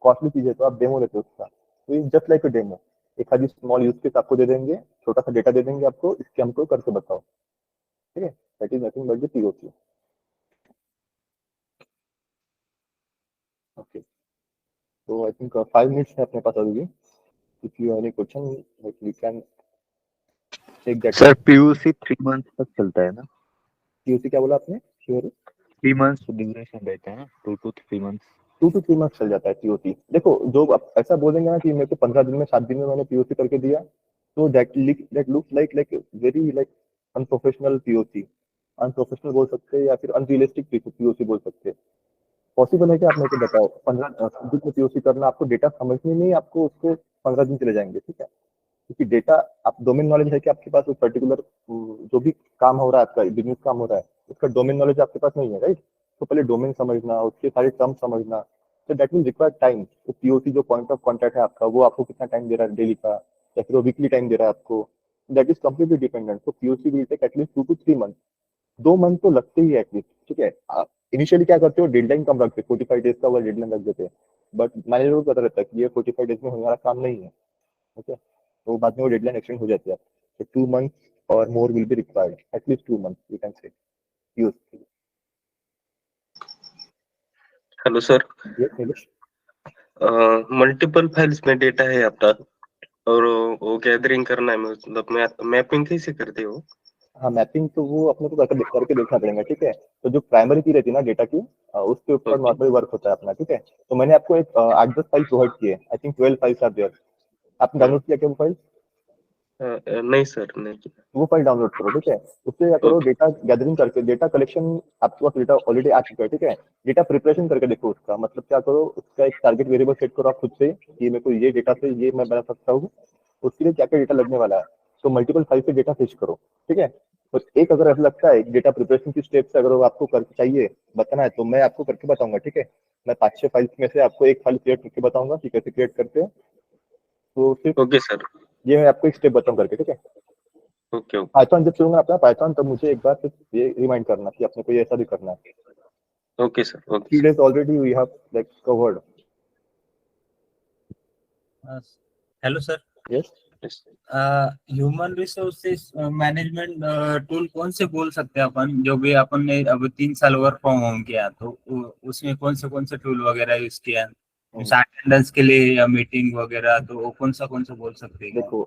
कॉस्टली चीज है तो आप डेमो लेते हो उसका, तो जस्ट लाइक अ डेमो, एक आधी स्मॉल यूज केस आपको दे देंगे, छोटा सा डेटा दे देंगे आपको, इसके हमको करके बताओ, ठीक है, that is nothing but the POC। Okay, तो आई थिंक 5 मिनट्स है अपने पास अभी, if you have any question we can take that. Sir POC 3 month तक चलता है ना? POC क्या बोला आपने? श्योर? 3 मंथ्स ड्यूरेशन रहता है ना, 2 to 3 मंथ्स। 2 to 3 मंथ चल जाता है POC। देखो जो आप ऐसा बोलेंगे ना कि मेरे को 15 दिन में 7 दिन में मैंने POC करके दिया, तो that looks like very like unprofessional POC, unprofessional बोल सकते हैं या फिर अनरियलिस्टिक POC बोल सकते हैं। पॉसिबल है कि आप मेरे को बताओ 15 दिन में POC करना, आपको डेटा समझने में ही आपको उसको 15 दिन चले जाएंगे, ठीक है, क्योंकि डेटा, आप डोमेन नॉलेज है कि आपके पास, उस पर्टिकुलर जो भी काम हो रहा है आपका, बिजनेस काम हो रहा है, उसका डोमेन नॉलेज आपके पास नहीं है, राइट, तो पहले डोमेन समझना, उसके सारे टर्म समझना, तो दैट विल रिक्वायर टाइम। तो POC जो पॉइंट ऑफ कॉन्टैक्ट है आपका, वो आपको कितना टाइम दे रहा है डेली का, या फिर वो वीकली टाइम दे रहा है आपको, दैट इज कम्प्लीटली डिपेंडेंट। तो POC will take at least 2 to 3 month, 2 month तो लगते ही एटलीस्ट, ठीक है। इनिशियली क्या करते हो, डेडलाइन कम रखते, 45 डेज का वो डेडलाइन रख देते हैं, बट मैनेजर को पता रहता है कि ये 45 डेज में होने वाला काम नहीं है, ओके, तो बाद में वो डेडलाइन एक्सटेंड हो जाती है, तो 2 मंथ और more will be required, at least 2 month you can से यूज। हेलो सर, ये नीलेश मल्टीपल फाइल्स में डेटा है आपका और वो गैदरिंग करना है, मतलब मैपिंग कैसे करते हो? हाँ, मैपिंग तो वो अपने को करके देखना पड़ेगा, ठीक है। तो जो प्राइमरी की रहती है ना डेटा की, उसके ऊपर ओके। नॉर्मली वर्क होता है अपना, ठीक है। तो मैंने आपको एक 8-10 फाइल प्रोवाइड किए, I think 12 files are there. आपने डाउनलोड किया क्या वो फाइल? नहीं सर, नहीं किया। वो फाइल डाउनलोड करो, ठीक है। उससे क्या करो, ओके। डेटा गैदरिंग करके, डेटा कलेक्शन आपके पास डेटा ऑलरेडी आ चुका है, ठीक है। डेटा प्रिपरेशन करके देखो उसका, मतलब क्या करो, उसका एक टारगेट वेरिएबल सेट करो आप खुद से कि मेरे को ये डेटा से ये मैं बना सकता हूँ, उसके लिए क्या क्या डेटा लगने वाला है। तो मल्टीपल फाइल से डेटा फिश करो, ठीक है। तो एक अगर ऐसा लगता है डेटा प्रिपरेशन की स्टेप्स अगर वो आपको करके चाहिए बताना है तो मैं आपको करके बताऊंगा, ठीक है। मैं 5-6 फाइल्स में से आपको एक फाइल क्रिएट करके बताऊंगा कि कैसे क्रिएट करते हैं। तो सिर्फ ओके सर। ये मैं आपको एक स्टेप बताऊँ करके, ठीक है। ओके ओके पाइथन जब शुरू करना अपना पाइथन, तब मुझे एक बार सिर्फ ये रिमाइंड करना कि अपने को ये ऐसा भी करना है। Okay sir. Okay 3 days already we have like covered. Hello sir, Yes. Human resources management tool कौन से बोल सकते हैं अपन, जो भी अपन ने अब 3 साल वर्क फ्रॉम होम किया, तो उसमें कौन से टूल वगैरह यूज किया अटेंडेंस के लिए या मीटिंग वगैरह, तो वो कौन सा बोल सकते हैं? देखो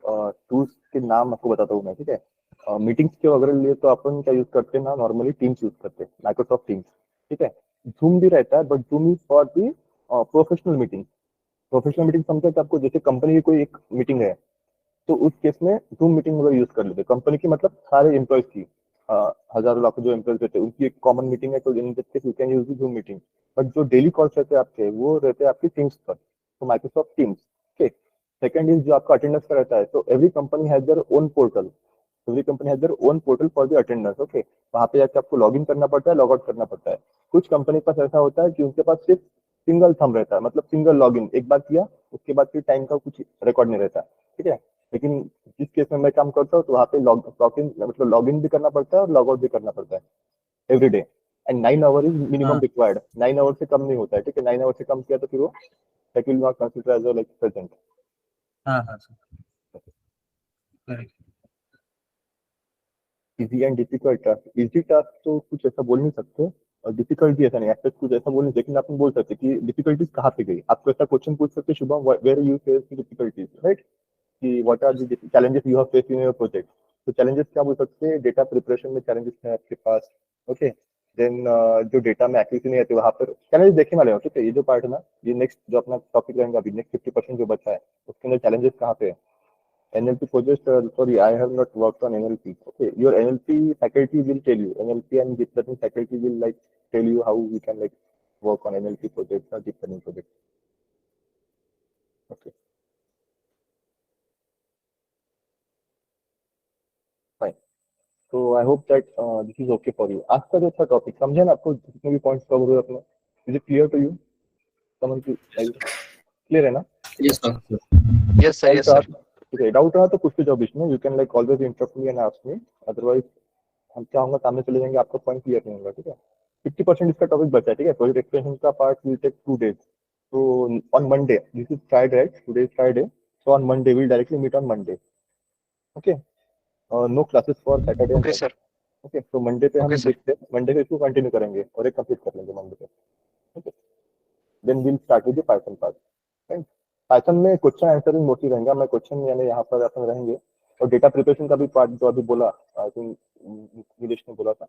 टूल्स के नाम आपको बताता हूँ मैं, ठीक है। मीटिंग्स के वगैरह लिए तो अपन क्या यूज करते हैं ना, नॉर्मली टीम्स यूज करते हैं, माइक्रोसॉफ्ट टीम्स, ठीक है। जूम भी रहता है, but zoom is for the professional meeting. Professional meeting समझे कि आपको जैसे कंपनी की कोई एक मीटिंग है, तो उस केस में जूम मीटिंग वगैरह यूज कर लेते हैं कंपनी की, मतलब सारे एम्प्लॉयज की, हजारों लाखों जो एम्प्लॉयज रहते हैं उनकी एक कॉमन मीटिंग है, तो in that case you can use the zoom meeting. But जो डेली कॉल्स रहते हैं आपके, वो रहते हैं आपकी टीम्स पर, तो माइक्रोसॉफ्ट टीम्स, ठीक। सेकंड इज जो आपका अटेंडेंस का रहता है, तो every company has their own portal, every company has their own portal for the attendance, okay. वहाँ पे जाके आपको लॉग इन करना पड़ता है, लॉग आउट करना पड़ता है। कुछ कंपनी के पास ऐसा होता है कि उनके पास सिर्फ सिंगल थंब रहता है, मतलब सिंगल लॉग इन, एक बार किया उसके बाद फिर टाइम का कुछ रिकॉर्ड नहीं रहता, ठीक है। लेकिन जिस केस में मैं काम करता हूँ, तो वहाँ पे लॉग इन मतलब लॉग इन भी करना पड़ता है और लॉग आउट भी करना पड़ता है every day. And 9 our is minimum हाँ रिक्वायर्ड, 9 आवर से कम नहीं होता है, ठीक है। 9 आवर से कम किया तो फिर वो that will not consider as like present. हाँ हाँ sir, correct. Easy and difficult task, easy task तो कुछ ऐसा बोल नहीं सकते, और डिफिकल्टी ऐसा नहीं, ऐसा कुछ ऐसा बोल नहीं, लेकिन आप बोल सकते कि डिफिकल्टीज कहाँ पे गई। आपको ऐसा क्वेश्चन पूछ सकते Shubham, where you face difficulties, right, कि what are the challenges you have face in your project. तो चैलेंजेस क्या बोल सकते हैं, डेटा प्रिपरेशन में चैलेंजेस है आपके पास, ओके। देन जो डेटा में एक्यूरेसी नहीं आती, वहाँ पर चैलेंजेस देखने वाले हो, ठीक है। ये जो पार्ट है ना, ये नेक्स्ट जो अपना टॉपिक रहेगा अभी, नेक्स्ट 50% जो बचा है, उसके अंदर चैलेंजेस कहाँ पे है। NLP project, sorry, I have not worked on NLP. Okay, your NLP faculty will tell you. NLP and deep learning faculty will like tell you how we can like work on NLP projects or deep learning projects. Okay, fine. So I hope that this is okay for you. आज का जो था topic समझे ना, आपको जितने भी points cover हुए अपने, is it clear to you? समझ क्लियर है ना? Yes, sir. Yes, sir. Yes, sir. ठीक है, डाउट रहा तो पूछते जाओ बीच में, you can like always interrupt me and ask me, otherwise हम क्या होगा, सामने चले जाएंगे, आपका पॉइंट क्लियर नहीं होगा, ठीक है। 50% इसका टॉपिक बचा है, ठीक है। प्रोजेक्ट एक्सप्लेनेशन का पार्ट विल टेक 2 days। तो on Monday, this is Friday right, today is Friday, so on Monday will directly meet on Monday, okay. No classes for Saturday and Okay, Sunday, sir. Okay. तो Monday पे हम Okay, sir. देखते हैं, Monday से इसको continue करेंगे और एक कंप्लीट कर लेंगे मंडे पे, okay. Then will start with the Python part, right. Python में क्वेश्चन आंसरिंग मोस्टली रहेगा, मैं क्वेश्चन यानी यहाँ पर अपन रहेंगे, और डेटा प्रिपरेशन का भी पार्ट जो अभी बोला, आई थिंक नीलेश ने बोला था,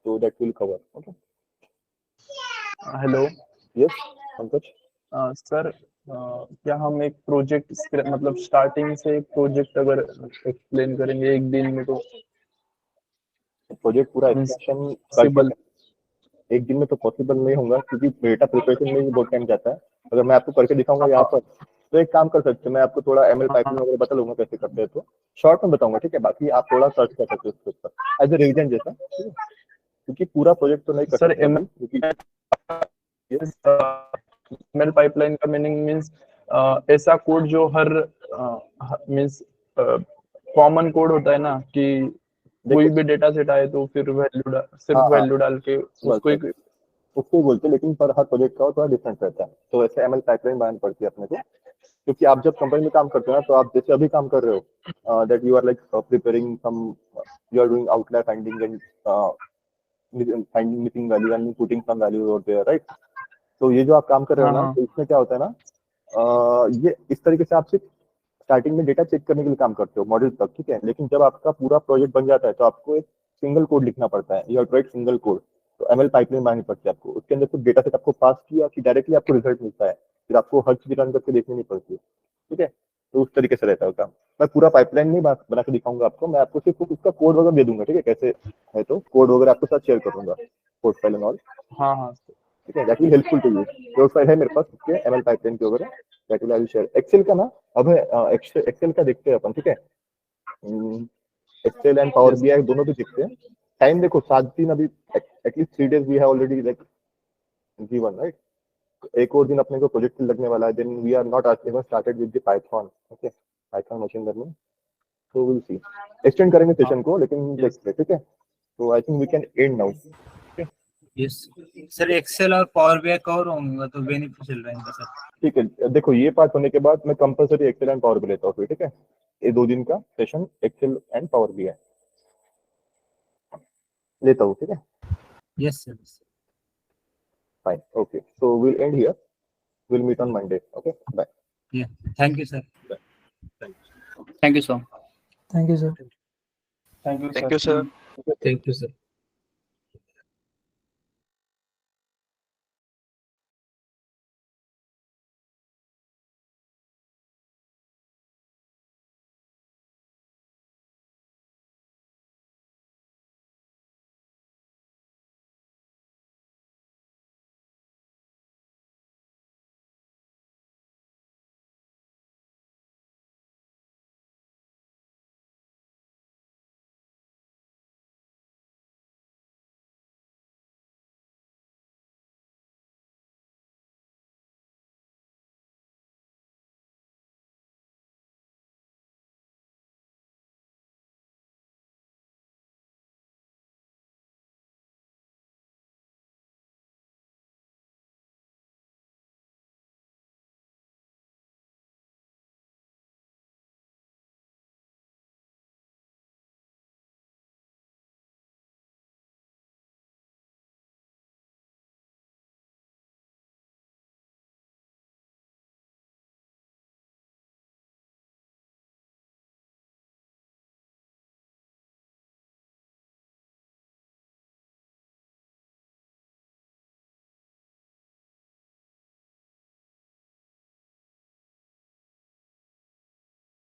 तो that will cover, okay. Hello yes Pankaj. Sir, क्या हम एक प्रोजेक्ट मतलब स्टार्टिंग से एक प्रोजेक्ट अगर एक्सप्लेन करेंगे एक दिन में, तो प्रोजेक्ट पूरा मीन्स एक्सप्लेनेशन पॉसिबल? एक दिन में तो पॉसिबल नहीं होगा, क्योंकि डेटा प्रिपरेशन में भी बहुत टाइम जाता है। अगर मैं आपको करके दिखाऊंगा यहाँ पर, तो एक काम कर सकते हैं, मैं आपको थोड़ा ML पाइपलाइन वगैरह बता लूंगा कैसे करते हैं, तो शॉर्ट में बताऊंगा, ठीक है। बाकी आप थोड़ा सर्च कर सकते हो उसके ऊपर एज ए रिविजन जैसा, ठीक है। क्योंकि पूरा प्रोजेक्ट तो नहीं कर सर सकते अभी, क्योंकि ML पाइपलाइन का मीनिंग मीन्स ऐसा कोड जो हर मीन्स कॉमन कोड होता है ना, कि कोई भी डेटा सेट आए तो फिर सिर्फ हाँ वैल्यू डाल के बस उसको बस उसको ही बोलते हैं, लेकिन पर हर प्रोजेक्ट का थोड़ा डिफरेंट रहता है, तो ऐसे ML पाइपलाइन बनानी पड़ती है अपने को। क्योंकि आप जब कंपनी में काम करते हो ना, तो आप जैसे अभी काम कर रहे हो, that you are like preparing some, you are doing outlier finding and finding missing value and putting some value over there, right? तो ये जो आप काम कर रहे हो हाँ, ना, हाँ। तो इसमें क्या होता है ना, ये इस तरीके से आप सिर्फ स्टार्टिंग में डेटा चेक करने के लिए काम करते हो मॉड्यूल तक, ठीक है। लेकिन जब आपका पूरा प्रोजेक्ट बन जाता है तो आपको एक सिंगल कोड लिखना पड़ता है, you have to write single code. तो एमएल पाइपलाइन बनानी पड़ती है आपको, उसके अंदर कुछ डेटा सेट आपको पास किया कि डायरेक्टली आपको रिजल्ट मिलता है, फिर आपको हर चीज रन करके देखनी नहीं पड़ती, ठीक है। तो उस तरीके से रहता है काम। मैं पूरा पाइपलाइन नहीं बना के दिखाऊंगा आपको, मैं आपको सिर्फ उसका कोड वगैरह दे दूंगा, ठीक है, कैसे है तो कोड वगैरह आपके साथ शेयर करूंगा, कोड फाइल एंड ऑल, हाँ, हाँ। ठीक है। That will helpful to you. Code file है मेरे पास उसके एमएल पाइपलाइन के वगैरह, that will I will share. Excel का ना, अब एक्सेल का देखते हैं अपन, ठीक है। एक्सेल एंड पावर बीआई दोनों भी दिखते हैं। टाइम देखो 7 दिन, अभी at least 3 days we have already like given, right. एक और दिन अपने को प्रोजेक्ट लगने वाला है, then we are not even started with the Python, okay, Python machine learning. So will see, extend करेंगे सेशन को, लेकिन देखते हैं, ठीक है। तो I think we can end now. Yes sir, Excel और पावर बीआई कवर होंगे तो बेनिफिशियल रहेगा सर। ठीक है, देखो ये पार्ट होने के बाद मैं कंपलसरी एक्सेल एंड पावर भी लेता हूँ फिर, ठीक है। ये 2 दिन का सेशन एक्सेल एंड पावर भी है लेता हूँ, ठीक है। Yes sir. Fine, okay, so will end here, will meet on Monday, okay, bye. Thank you sir. Thank you, sir. Thank you, sir. Thank you, Thank you, sir. Thank you, sir.